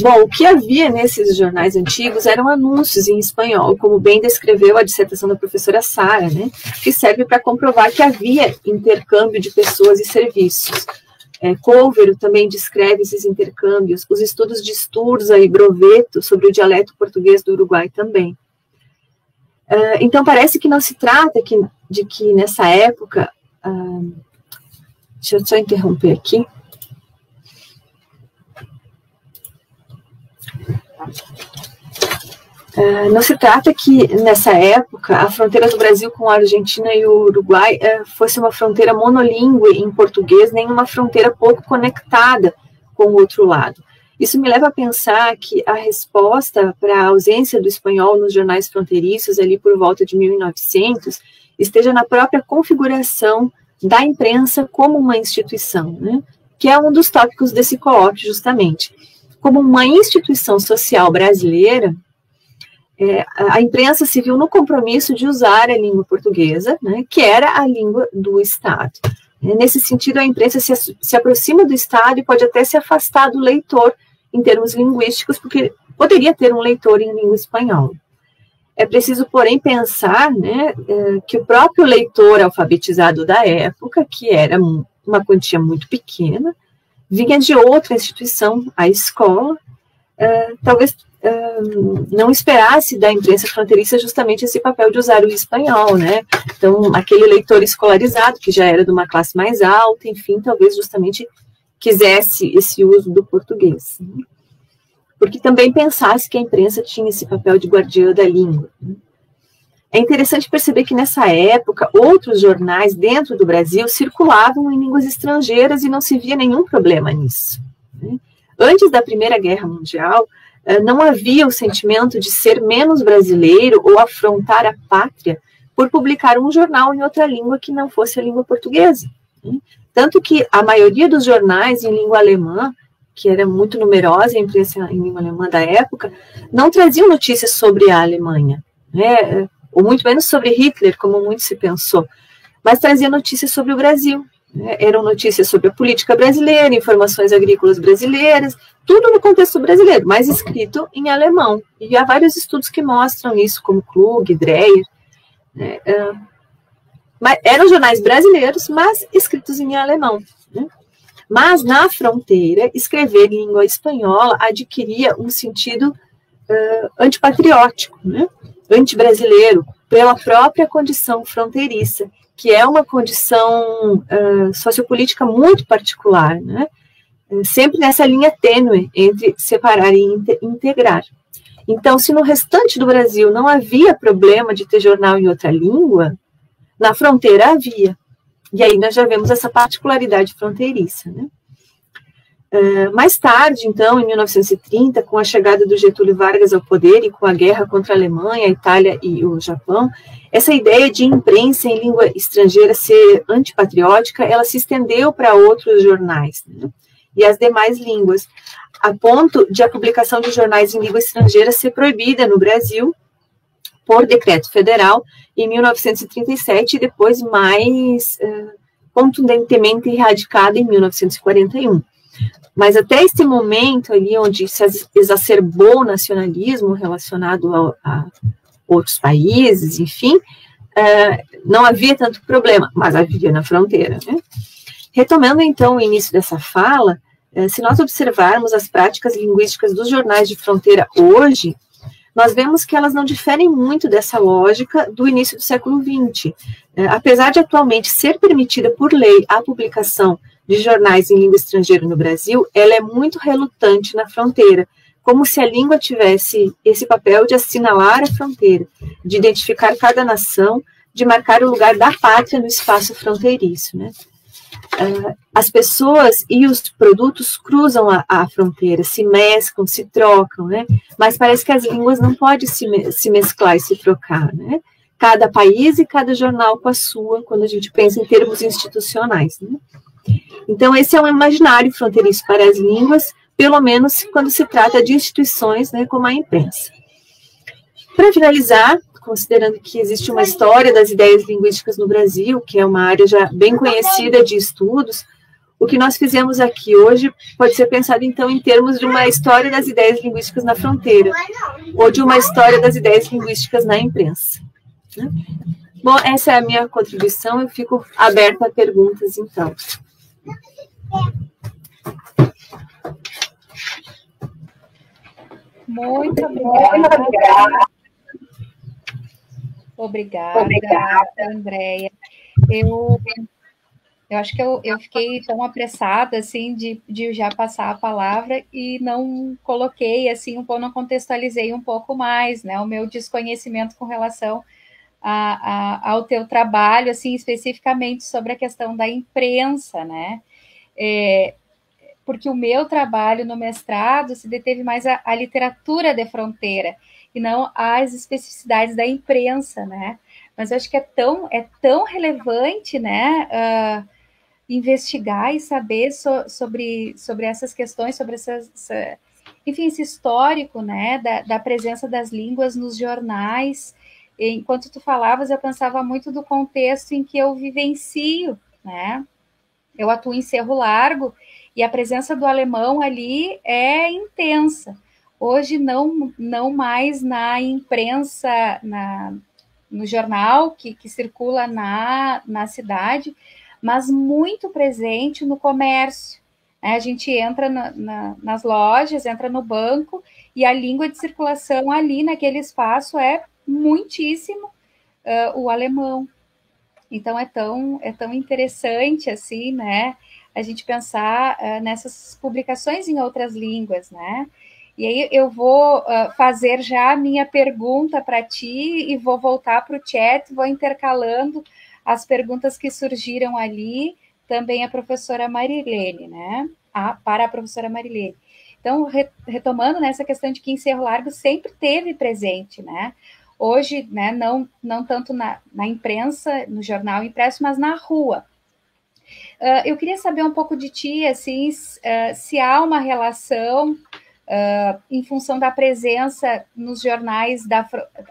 Bom, o que havia nesses jornais antigos eram anúncios em espanhol, como bem descreveu a dissertação da professora Sara, né? Que serve para comprovar que havia intercâmbio de pessoas e serviços. Couvero também descreve esses intercâmbios, os estudos de Sturza e Broveto sobre o dialeto português do Uruguai também. Então, parece que não se trata de que nessa época... deixa eu só interromper aqui. Não se trata que, nessa época, a fronteira do Brasil com a Argentina e o Uruguai fosse uma fronteira monolíngue em português, nem uma fronteira pouco conectada com o outro lado. Isso me leva a pensar que a resposta para a ausência do espanhol nos jornais fronteiriços, ali por volta de 1900, esteja na própria configuração da imprensa como uma instituição, né? Que é um dos tópicos desse colóquio, justamente. Como uma instituição social brasileira, a imprensa se viu no compromisso de usar a língua portuguesa, né, que era a língua do Estado. Nesse sentido, a imprensa se aproxima do Estado e pode até se afastar do leitor em termos linguísticos, porque poderia ter um leitor em língua espanhola. É preciso, porém, pensar, né, que o próprio leitor alfabetizado da época, que era uma quantia muito pequena, vinha de outra instituição, a escola, talvez não esperasse da imprensa fronteiriça justamente esse papel de usar o espanhol, né? Então, aquele leitor escolarizado, que já era de uma classe mais alta, enfim, talvez justamente quisesse esse uso do português. Porque também pensasse que a imprensa tinha esse papel de guardiã da língua. É interessante perceber que, nessa época, outros jornais dentro do Brasil circulavam em línguas estrangeiras e não se via nenhum problema nisso. Antes da Primeira Guerra Mundial, não havia o sentimento de ser menos brasileiro ou afrontar a pátria por publicar um jornal em outra língua que não fosse a língua portuguesa. Tanto que a maioria dos jornais em língua alemã, que era muito numerosa a imprensa em língua alemã da época, não traziam notícias sobre a Alemanha, né? Ou muito menos sobre Hitler, como muito se pensou, mas trazia notícias sobre o Brasil. Eram notícias sobre a política brasileira, informações agrícolas brasileiras, tudo no contexto brasileiro, mas escrito em alemão. E há vários estudos que mostram isso, como Klug, Dreyer. Eram jornais brasileiros, mas escritos em alemão. Mas, na fronteira, escrever em língua espanhola adquiria um sentido antipatriótico, né? Antibrasileiro, pela própria condição fronteiriça, que é uma condição sociopolítica muito particular, né? Sempre nessa linha tênue entre separar e integrar. Então, se no restante do Brasil não havia problema de ter jornal em outra língua, na fronteira havia. E aí nós já vemos essa particularidade fronteiriça, né? Mais tarde, então, em 1930, com a chegada do Getúlio Vargas ao poder e com a guerra contra a Alemanha, a Itália e o Japão, essa ideia de imprensa em língua estrangeira ser antipatriótica, ela se estendeu para outros jornais, né, e as demais línguas, a ponto de a publicação de jornais em língua estrangeira ser proibida no Brasil por decreto federal em 1937 e depois mais contundentemente erradicada em 1941. Mas até esse momento ali, onde se exacerbou o nacionalismo relacionado a outros países, enfim, não havia tanto problema, mas havia na fronteira, né? Retomando, então, o início dessa fala, se nós observarmos as práticas linguísticas dos jornais de fronteira hoje, nós vemos que elas não diferem muito dessa lógica do início do século XX. Apesar de atualmente ser permitida por lei a publicação de jornais em língua estrangeira no Brasil, ela é muito relutante na fronteira, como se a língua tivesse esse papel de assinalar a fronteira, de identificar cada nação, de marcar o lugar da pátria no espaço fronteiriço, né? As pessoas e os produtos cruzam a fronteira, se mesclam, se trocam, né? Mas parece que as línguas não podem se mesclar e se trocar, né? Cada país e cada jornal com a sua, quando a gente pensa em termos institucionais, né? Então, esse é um imaginário fronteiriço para as línguas, pelo menos quando se trata de instituições, né, como a imprensa. Para finalizar, considerando que existe uma história das ideias linguísticas no Brasil, que é uma área já bem conhecida de estudos, o que nós fizemos aqui hoje pode ser pensado, então, em termos de uma história das ideias linguísticas na fronteira, ou de uma história das ideias linguísticas na imprensa, né? Bom, essa é a minha contribuição, eu fico aberta a perguntas, então. Muito obrigada. Obrigada, Andréia. Eu acho que eu fiquei tão apressada, assim, de já passar a palavra e não coloquei, assim, não contextualizei um pouco mais, né, o meu desconhecimento com relação ao teu trabalho, assim, especificamente sobre a questão da imprensa, né, porque o meu trabalho no mestrado se deteve mais a literatura de fronteira e não as especificidades da imprensa, né? Mas eu acho que é tão relevante, né, investigar e saber sobre essas questões, sobre enfim, esse histórico, né, da presença das línguas nos jornais. Enquanto tu falavas, eu pensava muito do contexto em que eu vivencio, né? Eu atuo em Cerro Largo e a presença do alemão ali é intensa. Hoje não mais na imprensa, no jornal que circula na cidade, mas muito presente no comércio. A gente entra nas lojas, entra no banco, e a língua de circulação ali naquele espaço é muitíssimo o alemão. Então é tão interessante assim, né, a gente pensar nessas publicações em outras línguas, né? E aí eu vou fazer já a minha pergunta para ti e vou voltar para o chat, vou intercalando as perguntas que surgiram ali, também a professora Marilene, né? Para a professora Marilene. Então, retomando nessa questão de que em Cerro Largo sempre teve presente, né? Hoje, né, não tanto na imprensa, no jornal impresso, mas na rua. Eu queria saber um pouco de ti, assim, se há uma relação em função da presença nos jornais,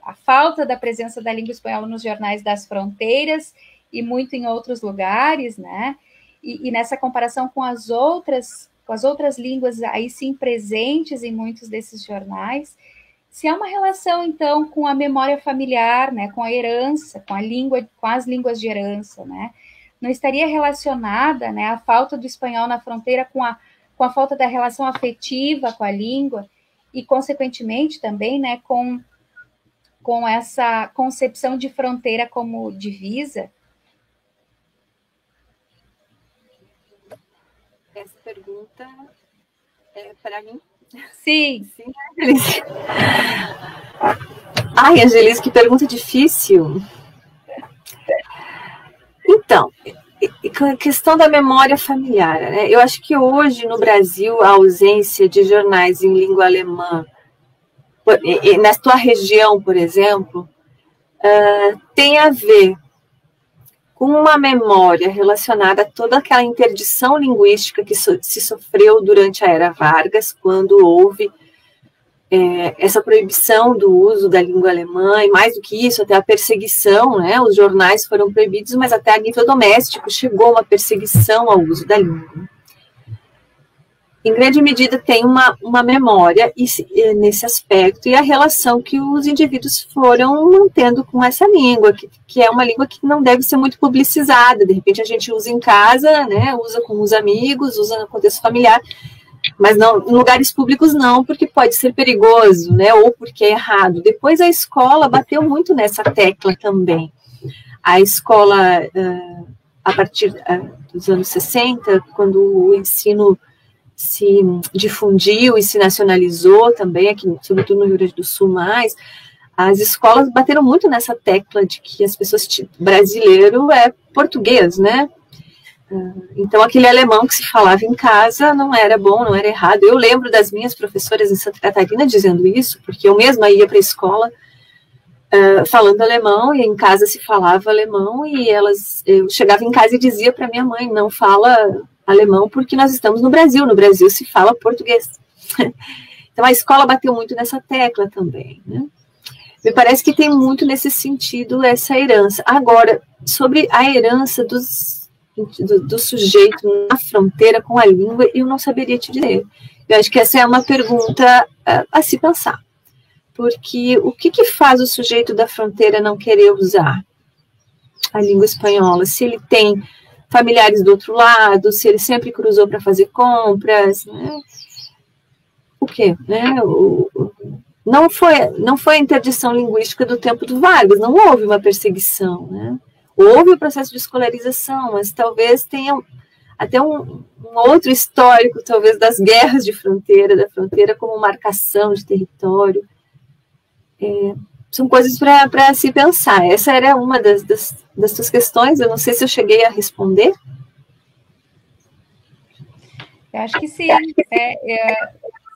a falta da presença da língua espanhola nos jornais das fronteiras e muito em outros lugares, né? E nessa comparação com as outras línguas aí sim presentes em muitos desses jornais, se há uma relação, então, com a memória familiar, né, com a herança, com as línguas de herança, né? Não estaria relacionada, né, a falta do espanhol na fronteira com a falta da relação afetiva com a língua e, consequentemente, também, né, com essa concepção de fronteira como divisa? Essa pergunta é para mim? Sim. Sim, Angelice. Ai, Angelice, que pergunta difícil. Então, questão da memória familiar, né? Eu acho que hoje no Brasil a ausência de jornais em língua alemã, na tua região, por exemplo, tem a ver com uma memória relacionada a toda aquela interdição linguística que se sofreu durante a Era Vargas, quando houve essa proibição do uso da língua alemã, e mais do que isso, até a perseguição, né? Os jornais foram proibidos, mas até a nível doméstico chegou uma perseguição ao uso da língua. Em grande medida tem uma memória nesse aspecto, e a relação que os indivíduos foram mantendo com essa língua, que é uma língua que não deve ser muito publicizada. De repente a gente usa em casa, né? Usa com os amigos, usa no contexto familiar, mas não, em lugares públicos não, porque pode ser perigoso, né, ou porque é errado. Depois a escola bateu muito nessa tecla também. A escola, a partir dos anos 60, quando o ensino se difundiu e se nacionalizou também, aqui, sobretudo no Rio Grande do Sul mais, as escolas bateram muito nessa tecla de que as pessoas, brasileiro é português, né? Então, aquele alemão que se falava em casa não era bom, não era errado. Eu lembro das minhas professoras em Santa Catarina dizendo isso, porque eu mesma ia para a escola falando alemão, e em casa se falava alemão, e eu chegava em casa e dizia para minha mãe, não fala alemão porque nós estamos no Brasil se fala português. Então, a escola bateu muito nessa tecla também, né? Me parece que tem muito nesse sentido essa herança. Agora, sobre a herança do sujeito na fronteira com a língua, eu não saberia te dizer. Eu acho que essa é uma pergunta a se pensar. Porque o que faz o sujeito da fronteira não querer usar a língua espanhola? Se ele tem familiares do outro lado, se ele sempre cruzou para fazer compras, né? O quê? Né? Não foi a interdição linguística do tempo do Vargas, não houve uma perseguição, né? Houve o processo de escolarização, mas talvez tenha até um outro histórico, talvez, das guerras de fronteira, da fronteira como marcação de território. São coisas para se pensar. Essa era uma das suas questões, eu não sei se eu cheguei a responder. Eu acho que sim.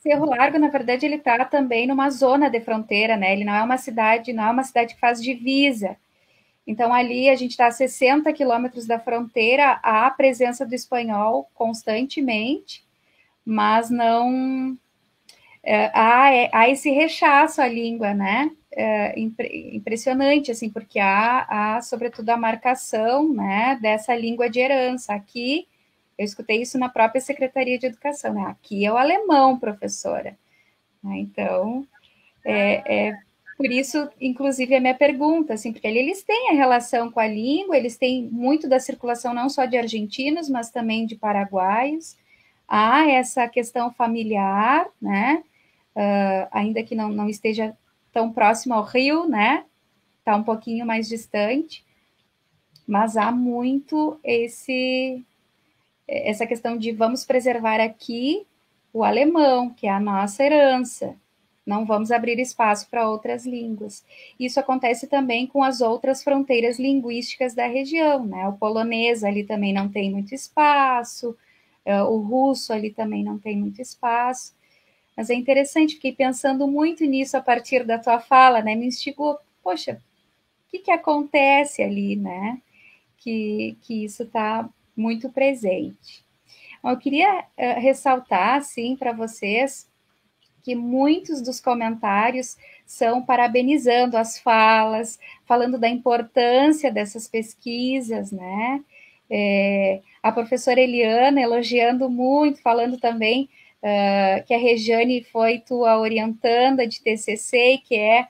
Cerro Largo, na verdade, ele está também numa zona de fronteira, né? Ele não é uma cidade que faz divisa. Então, ali a gente está a 60 quilômetros da fronteira, há a presença do espanhol constantemente, mas não... há esse rechaço à língua, né? Impressionante, assim, porque há, sobretudo, a marcação, né, dessa língua de herança. Aqui, eu escutei isso na própria Secretaria de Educação, né? Aqui é o alemão, professora. Então, por isso, inclusive, a minha pergunta, assim, porque ali eles têm a relação com a língua, eles têm muito da circulação não só de argentinos, mas também de paraguaios. Há essa questão familiar, né? Ainda que não esteja tão próximo ao Rio, né? Está um pouquinho mais distante, mas há muito essa questão de vamos preservar aqui o alemão, que é a nossa herança. Não vamos abrir espaço para outras línguas. Isso acontece também com as outras fronteiras linguísticas da região, né? O polonês ali também não tem muito espaço, o russo ali também não tem muito espaço. Mas é interessante, fiquei pensando muito nisso a partir da tua fala, né? Me instigou, poxa, o que acontece ali, né? Que isso está muito presente. Eu queria ressaltar, assim, para vocês que muitos dos comentários são parabenizando as falas, falando da importância dessas pesquisas, né? A professora Eliana elogiando muito, falando também que a Rejane foi tua orientanda de TCC, que é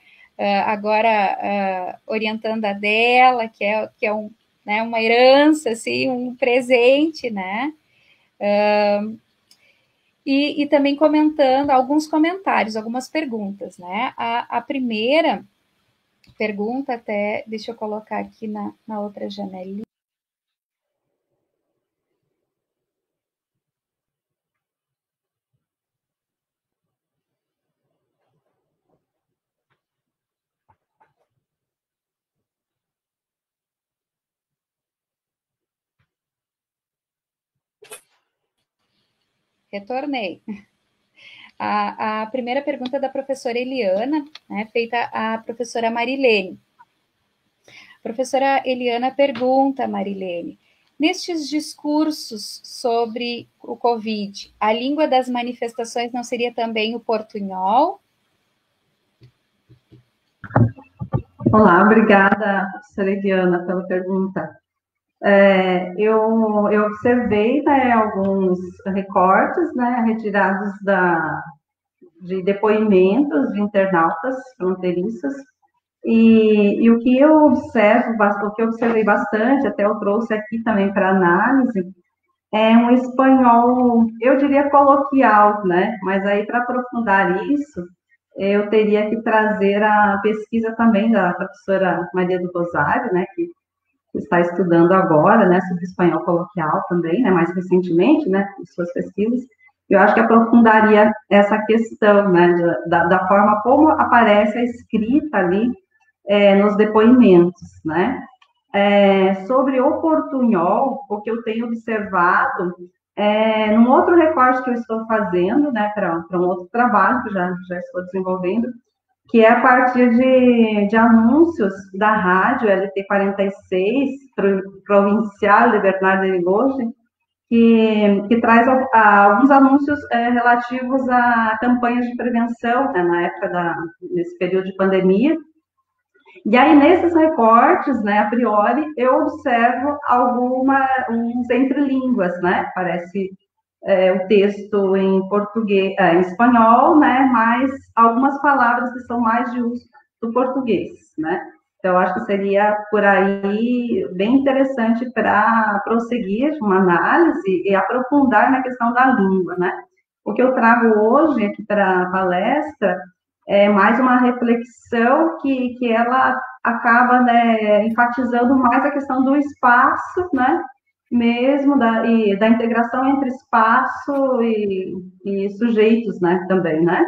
agora orientanda dela, que é né, uma herança, assim, um presente, né? E também comentando alguns comentários, algumas perguntas, né? A primeira pergunta, até deixa eu colocar aqui na outra janelinha. retornei. A primeira pergunta é da professora Eliana, né, feita à professora Marilene. A professora Eliana pergunta, Marilene, nestes discursos sobre o Covid, a língua das manifestações não seria também o portunhol? Olá, obrigada, professora Eliana, pela pergunta. Eu observei, né, alguns recortes, né, retirados de depoimentos de internautas fronteiriços, e o que eu observo, o que eu observei bastante, até eu trouxe aqui também para análise, é um espanhol, eu diria coloquial, né, mas aí para aprofundar isso, eu teria que trazer a pesquisa também da professora Maria do Rosário, né, que está estudando agora, né, sobre espanhol coloquial também, né, mais recentemente, né, em suas pesquisas. Eu acho que aprofundaria essa questão, né, da forma como aparece a escrita ali nos depoimentos, né. Sobre o portunhol, o que eu tenho observado, num outro recorte que eu estou fazendo, né, para um outro trabalho que já estou desenvolvendo, que é a partir de anúncios da rádio LT46, Provincial de Bernardo de Goche, que traz alguns anúncios relativos a campanhas de prevenção, né, na época nesse período de pandemia. E aí, nesses recortes, né, a priori, eu observo uns entrelínguas, né, parece o texto em português, em espanhol, né, mas algumas palavras que são mais de uso do português, né. Então, eu acho que seria por aí bem interessante para prosseguir uma análise e aprofundar na questão da língua, né. O que eu trago hoje aqui para a palestra é mais uma reflexão que ela acaba, né, enfatizando mais a questão do espaço, né, mesmo da integração entre espaço e sujeitos, né, também, né,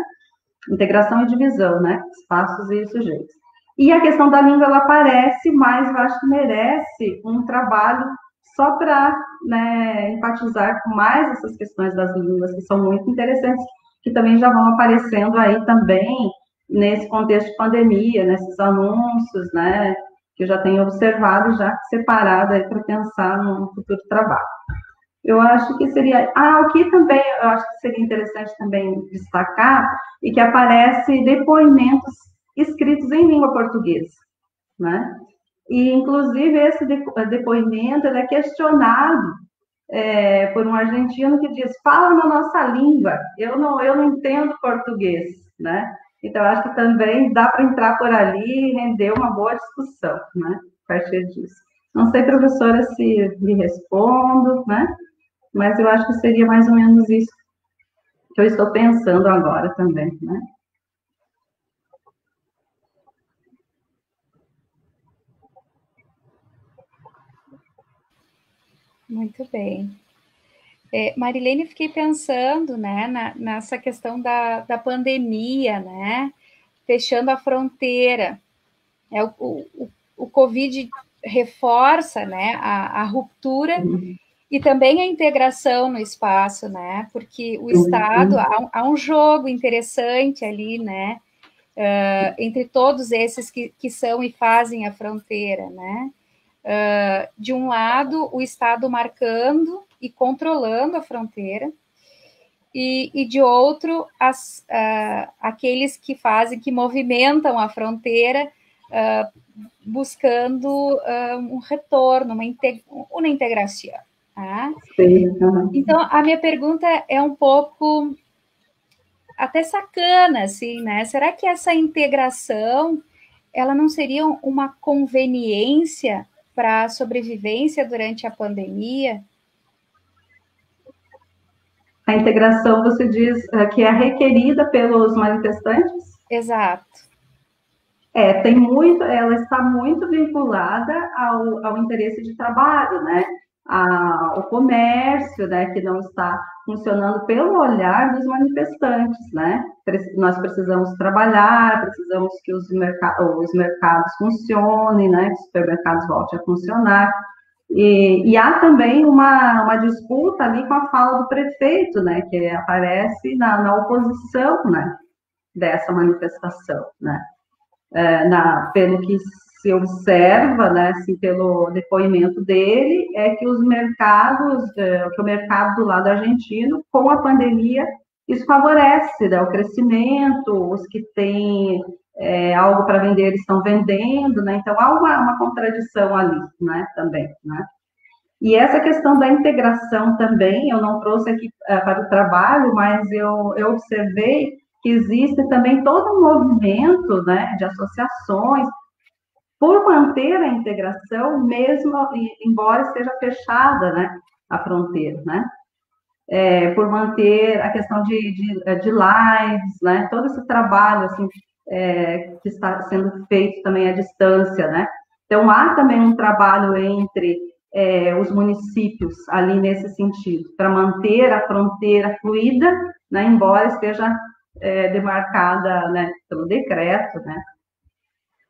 integração e divisão, né, espaços e sujeitos. E a questão da língua, ela aparece, mas eu acho que merece um trabalho só para, né, enfatizar mais essas questões das línguas, que são muito interessantes, que também já vão aparecendo aí também nesse contexto de pandemia, nesses anúncios, né, que eu já tenho observado, já separado aí para pensar no futuro trabalho. Eu acho que seria... o que também eu acho que seria interessante também destacar, e que aparece depoimentos escritos em língua portuguesa, né? E, inclusive, esse depoimento ele é questionado por um argentino que diz, fala na nossa língua, eu não entendo português, né? Então, acho que também dá para entrar por ali e render uma boa discussão, né? A partir disso. Não sei, professora, se me respondo, né? Mas eu acho que seria mais ou menos isso que eu estou pensando agora também, né? Muito bem. Marilene, fiquei pensando, né, nessa questão da pandemia, né, fechando a fronteira. O Covid reforça, né, a ruptura e também a integração no espaço, né, porque o Estado, há um jogo interessante ali, né, entre todos esses que são e fazem a fronteira, né. De um lado, o Estado marcando e controlando a fronteira, e de outro, aqueles que movimentam a fronteira, buscando um retorno, uma integração. Tá? Então, a minha pergunta é um pouco até sacana, assim, né? Será que essa integração, ela não seria uma conveniência para a sobrevivência durante a pandemia? A integração, você diz que é requerida pelos manifestantes? Exato. Ela está muito vinculada ao interesse de trabalho, né? O comércio, né, que não está funcionando pelo olhar dos manifestantes, né? Nós precisamos trabalhar, precisamos que os mercados funcionem, né? Que os supermercados voltem a funcionar. E há também uma disputa ali com a fala do prefeito, né, que aparece na oposição, né, dessa manifestação, né, pelo que se observa, né, assim, pelo depoimento dele, é que os mercados, que o mercado do lado argentino, com a pandemia, isso favorece, né, o crescimento, os que têm algo para vender estão vendendo, né, então há uma contradição ali, né, também, né. E essa questão da integração também, eu não trouxe aqui para o trabalho, mas eu observei que existe também todo um movimento, né, de associações por manter a integração, mesmo embora esteja fechada, né, a fronteira, né, por manter a questão de lives, né, todo esse trabalho, assim, que está sendo feito também à distância, né, então há também um trabalho entre os municípios ali nesse sentido, para manter a fronteira fluida, né, embora esteja demarcada, né, pelo decreto, né,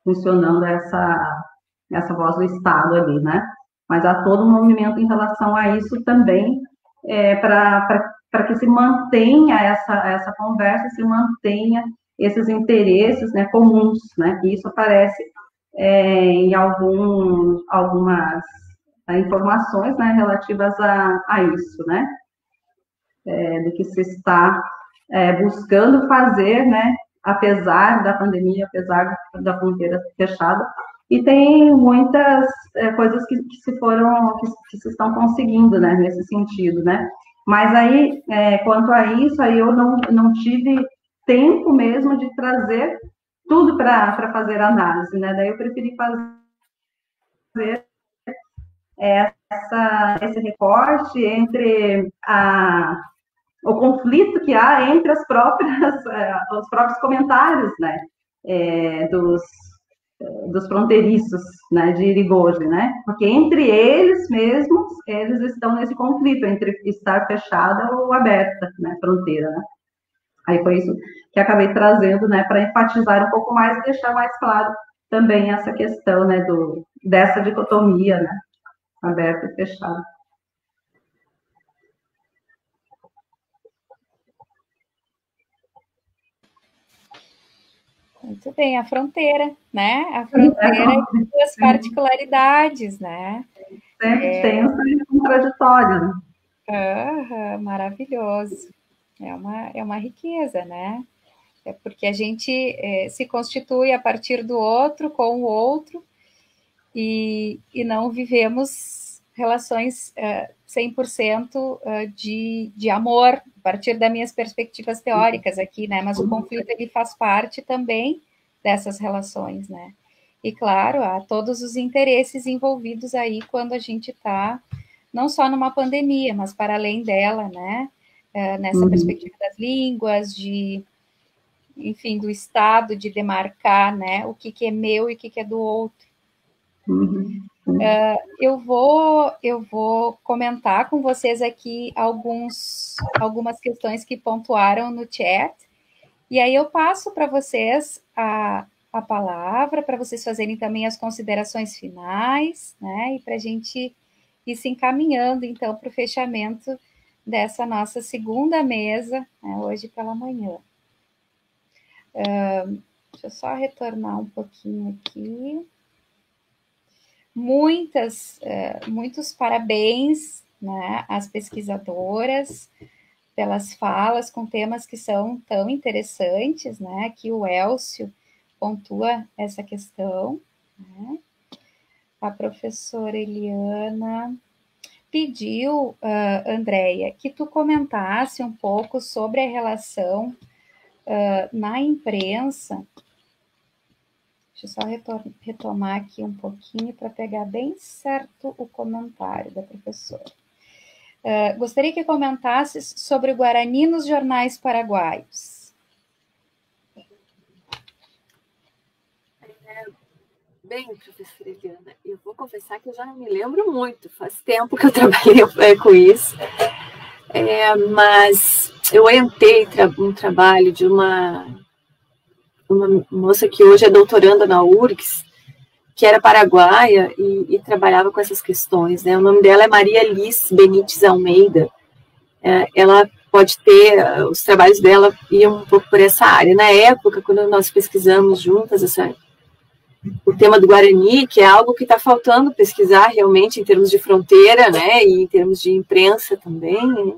funcionando essa voz do Estado ali, né? Mas há todo um movimento em relação a isso também, para que se mantenha essa conversa, se mantenha esses interesses, né, comuns, né? E isso aparece em algumas informações, né, relativas a isso, né? Do que se está buscando fazer, né, apesar da pandemia, apesar da fronteira fechada, e tem muitas coisas que se estão conseguindo, né, nesse sentido, né, mas aí, quanto a isso, aí eu não tive tempo mesmo de trazer tudo para fazer análise, né, daí eu preferi fazer esse recorte entre o conflito que há entre os próprios comentários, né, dos fronteiriços, né, de Irigoyen, né, porque entre eles mesmos, eles estão nesse conflito entre estar fechada ou aberta, né, fronteira, né. Aí foi isso que acabei trazendo, né, para enfatizar um pouco mais e deixar mais claro também essa questão, né, dessa dicotomia, né, aberta e fechada. Muito bem, a fronteira, né? A fronteira e suas particularidades, né? Sempre tenso e contraditório. Maravilhoso. É uma riqueza, né? É porque a gente se constitui a partir do outro, com o outro, e não vivemos relações 100% de amor, a partir das minhas perspectivas teóricas aqui, né? Mas o conflito, ele faz parte também dessas relações, né? E, claro, há todos os interesses envolvidos aí quando a gente está, não só numa pandemia, mas para além dela, né? Nessa perspectiva das línguas, enfim, do Estado, de demarcar, né? O que é meu e o que é do outro. Eu vou comentar com vocês aqui algumas questões que pontuaram no chat, e aí eu passo para vocês a palavra, para vocês fazerem também as considerações finais, né, e para a gente ir se encaminhando, então, para o fechamento dessa nossa segunda mesa, né, hoje pela manhã. Deixa eu só retornar um pouquinho aqui. Muitos parabéns, né, às pesquisadoras pelas falas com temas que são tão interessantes, né? Aqui o Elcio pontua essa questão, né? A professora Eliana pediu, Andréia, que tu comentasse um pouco sobre a relação na imprensa. Deixa eu só retomar aqui um pouquinho para pegar bem certo o comentário da professora. Gostaria que comentasse sobre o Guarani nos jornais paraguaios. Bem, professora Eliana, eu vou confessar que eu já não me lembro muito, faz tempo que eu trabalhei com isso, mas eu orientei um trabalho de uma moça que hoje é doutoranda na URGS, que era paraguaia e trabalhava com essas questões, né? O nome dela é Maria Liz Benites Almeida. Ela pode ter, os trabalhos dela iam um pouco por essa área. Na época, quando nós pesquisamos juntas o tema do Guarani, que é algo que está faltando pesquisar realmente em termos de fronteira, né, e em termos de imprensa também, né?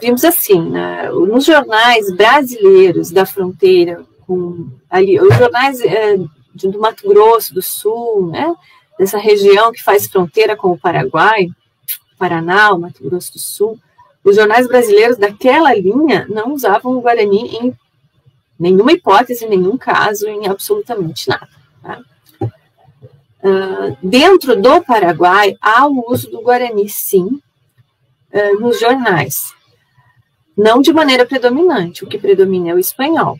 Vimos assim, né, nos jornais brasileiros da fronteira, os jornais do Mato Grosso do Sul, né, dessa região que faz fronteira com o Paraguai, Paraná, o Mato Grosso do Sul, os jornais brasileiros daquela linha não usavam o Guarani em nenhuma hipótese, em nenhum caso, em absolutamente nada. Tá? Dentro do Paraguai, há o uso do Guarani, sim, nos jornais. Não de maneira predominante, o que predomina é o espanhol.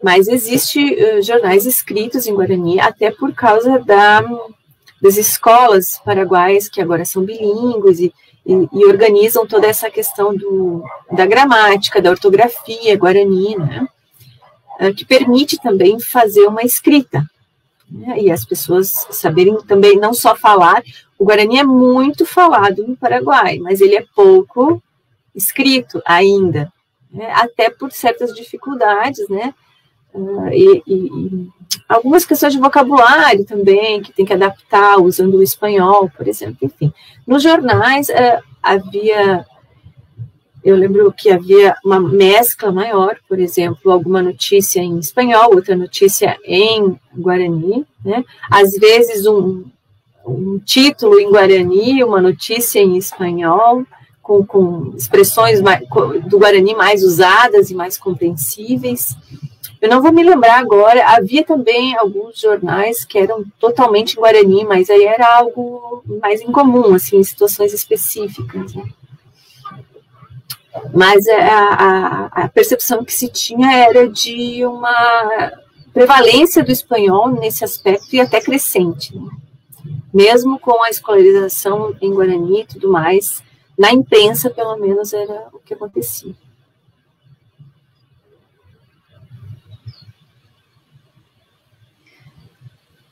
Mas existe jornais escritos em Guarani, até por causa das escolas paraguaias, que agora são bilíngues e organizam toda essa questão da gramática, da ortografia guarani, né? Que permite também fazer uma escrita, né? E as pessoas saberem também não só falar. O Guarani é muito falado no Paraguai, mas ele é pouco escrito ainda, né? Até por certas dificuldades, né? E algumas questões de vocabulário também, que tem que adaptar usando o espanhol, por exemplo, enfim. Nos jornais eu lembro que havia uma mescla maior, por exemplo, alguma notícia em espanhol, outra notícia em Guarani, né? Às vezes um título em Guarani, uma notícia em espanhol, com expressões do Guarani mais usadas e mais compreensíveis. Eu não vou me lembrar agora, havia também alguns jornais que eram totalmente em Guarani, mas aí era algo mais incomum, assim, em situações específicas, né? Mas a percepção que se tinha era de uma prevalência do espanhol nesse aspecto e até crescente, né? Mesmo com a escolarização em Guarani e tudo mais, na imprensa, pelo menos, era o que acontecia.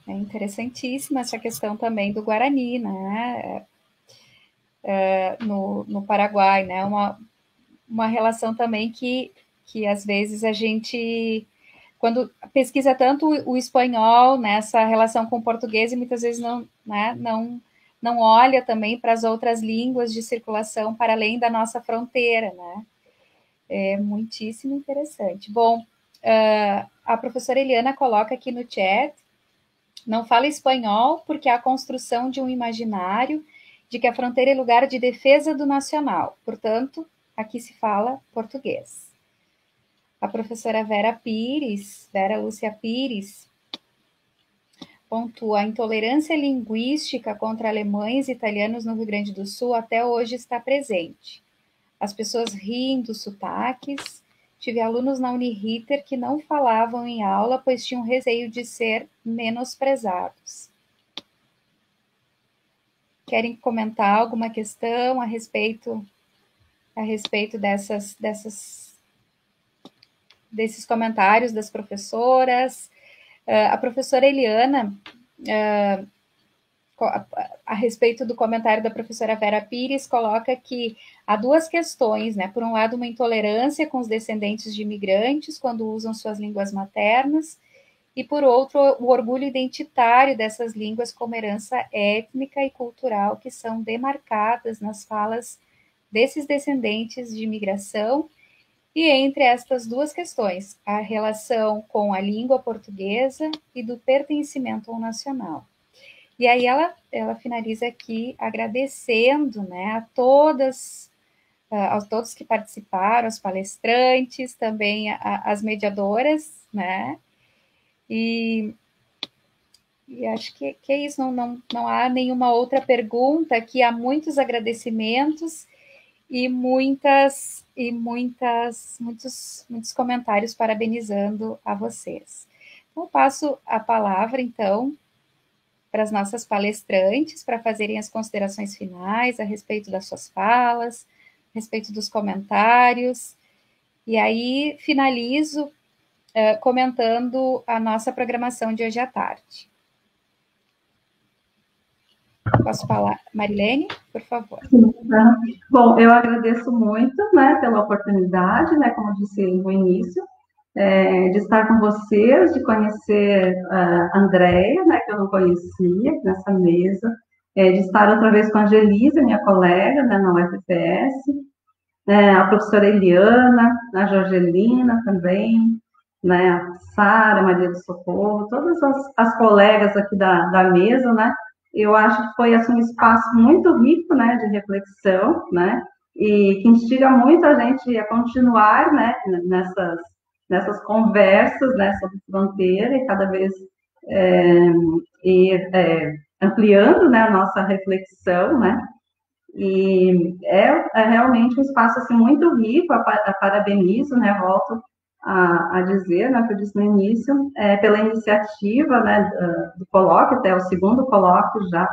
É interessantíssima essa questão também do Guarani, né? No Paraguai, né? Uma relação também que às vezes a gente, quando pesquisa tanto o espanhol nessa relação com o português, e muitas vezes não olha também para as outras línguas de circulação para além da nossa fronteira, né? É muitíssimo interessante. Bom, a professora Eliana coloca aqui no chat: não fala espanhol porque há a construção de um imaginário de que a fronteira é lugar de defesa do nacional. Portanto, aqui se fala português. A professora Vera Lúcia Pires, pontua: a intolerância linguística contra alemães e italianos no Rio Grande do Sul até hoje está presente. As pessoas riem dos sotaques. Tive alunos na Uniriter que não falavam em aula, pois tinham receio de ser menosprezados. Querem comentar alguma questão a respeito desses comentários das professoras? A professora Eliana, a respeito do comentário da professora Vera Pires, coloca que há duas questões, né? Por um lado, uma intolerância com os descendentes de imigrantes quando usam suas línguas maternas, e por outro, o orgulho identitário dessas línguas como herança étnica e cultural que são demarcadas nas falas desses descendentes de imigração. E entre estas duas questões, a relação com a língua portuguesa e do pertencimento ao nacional. E aí ela finaliza aqui agradecendo, né, a todos que participaram, aos palestrantes, também as mediadoras, né? E acho que é isso, não há nenhuma outra pergunta, aqui há muitos agradecimentos e muitos comentários parabenizando a vocês. Então, passo a palavra, então, para as nossas palestrantes, para fazerem as considerações finais a respeito das suas falas, a respeito dos comentários. E aí, finalizo comentando a nossa programação de hoje à tarde. Posso falar? Marilene, por favor. Sim, tá. Bom, eu agradeço muito, né, pela oportunidade, né, como eu disse no início, de estar com vocês, de conhecer a Andréia, né, que eu não conhecia, nessa mesa, de estar outra vez com a Angelisa, minha colega, né, na UFPS, a professora Eliana, a Jorgelina também, né, a Sara, Maria do Socorro, todas as colegas aqui da mesa, né, eu acho que foi assim, um espaço muito rico, né, de reflexão, né, e que instiga muito a gente a continuar, né, nessas conversas, né, sobre fronteira e cada vez ir ampliando, né, a nossa reflexão, né, e é realmente um espaço assim, muito rico, a parabenizo, né, volto a dizer, né, que eu disse no início, pela iniciativa, né, do colóquio, até o segundo colóquio já,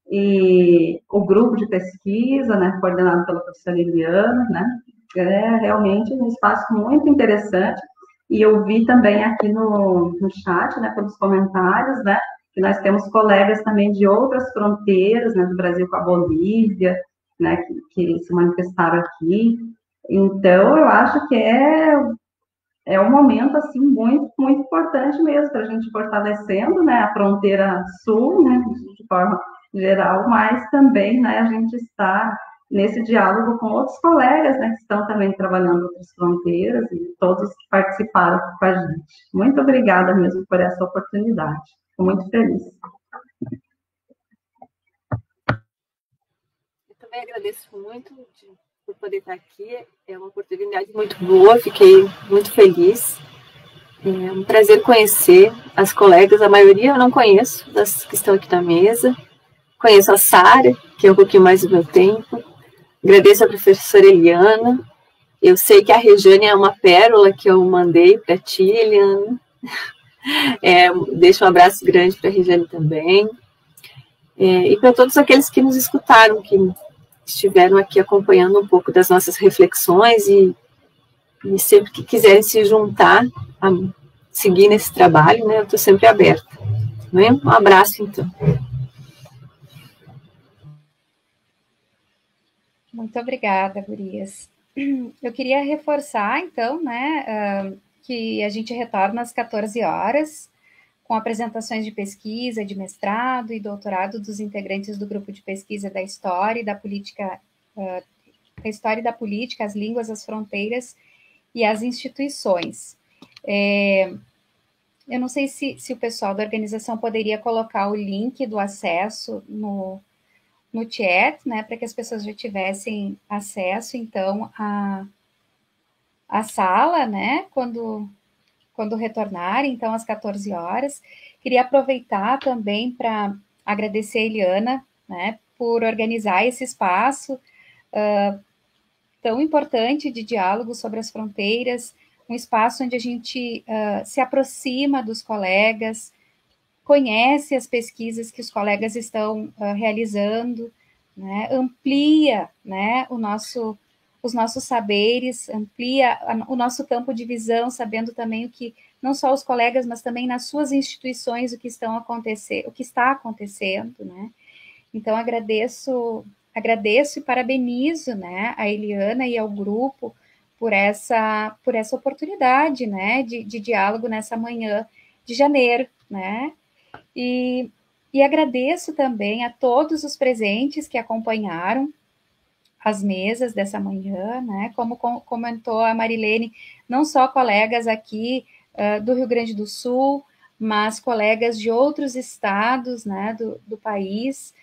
e o grupo de pesquisa, né, coordenado pela professora Eliana, né, é realmente um espaço muito interessante, e eu vi também aqui no chat, né, pelos comentários, né, que nós temos colegas também de outras fronteiras, né, do Brasil com a Bolívia, né, que se manifestaram aqui. Então, eu acho que é um momento, assim, muito, muito importante mesmo, para a gente fortalecendo, né, a fronteira sul, né, de forma geral, mas também, né, a gente está nesse diálogo com outros colegas, né, que estão também trabalhando em outras fronteiras, e todos que participaram aqui com a gente. Muito obrigada mesmo por essa oportunidade. Fico muito feliz. Eu também agradeço muito por poder estar aqui. É uma oportunidade muito boa, fiquei muito feliz. É um prazer conhecer as colegas, a maioria eu não conheço, das que estão aqui na mesa. Conheço a Sara, que é um pouquinho mais do meu tempo. Agradeço a professora Eliana. Eu sei que a Regiane é uma pérola que eu mandei para ti, Eliana. Deixo um abraço grande para a Regiane também. E para todos aqueles que nos escutaram, que estiveram aqui acompanhando um pouco das nossas reflexões e sempre que quiserem se juntar a seguir nesse trabalho, né, eu estou sempre aberta. Né? Um abraço, então. Muito obrigada, gurias. Eu queria reforçar, então, né, que a gente retorna às 14 horas, com apresentações de pesquisa, de mestrado e doutorado dos integrantes do grupo de pesquisa da História e da Política, a História e da Política, as Línguas, as Fronteiras e as Instituições. Eu não sei se o pessoal da organização poderia colocar o link do acesso no chat, né, para que as pessoas já tivessem acesso, então, à sala, né, quando retornarem, então, às 14 horas. Queria aproveitar também para agradecer a Eliana, né, por organizar esse espaço tão importante de diálogo sobre as fronteiras, um espaço onde a gente se aproxima dos colegas, conhece as pesquisas que os colegas estão realizando, né, amplia, né, os nossos saberes, amplia o nosso campo de visão, sabendo também o que, não só os colegas, mas também nas suas instituições, o que está acontecendo, né. Então, agradeço e parabenizo, né, a Eliana e ao grupo por essa oportunidade, né, de diálogo nessa manhã de janeiro, né. E agradeço também a todos os presentes que acompanharam as mesas dessa manhã, né? Como comentou a Marilene, não só colegas aqui do Rio Grande do Sul, mas colegas de outros estados, né, do país,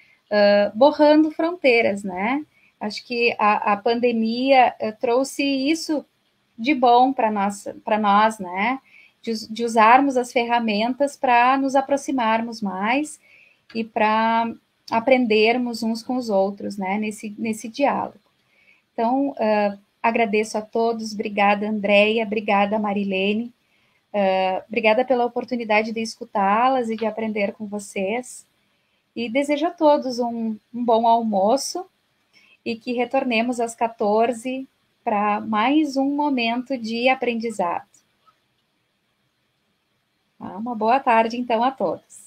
borrando fronteiras, né? Acho que a pandemia trouxe isso de bom para nós, né? De usarmos as ferramentas para nos aproximarmos mais e para aprendermos uns com os outros, né, nesse diálogo. Então, agradeço a todos, obrigada, Andréia, obrigada, Marilene, obrigada pela oportunidade de escutá-las e de aprender com vocês, e desejo a todos um bom almoço e que retornemos às 14 para mais um momento de aprendizado. Tá? Uma boa tarde, então, a todos.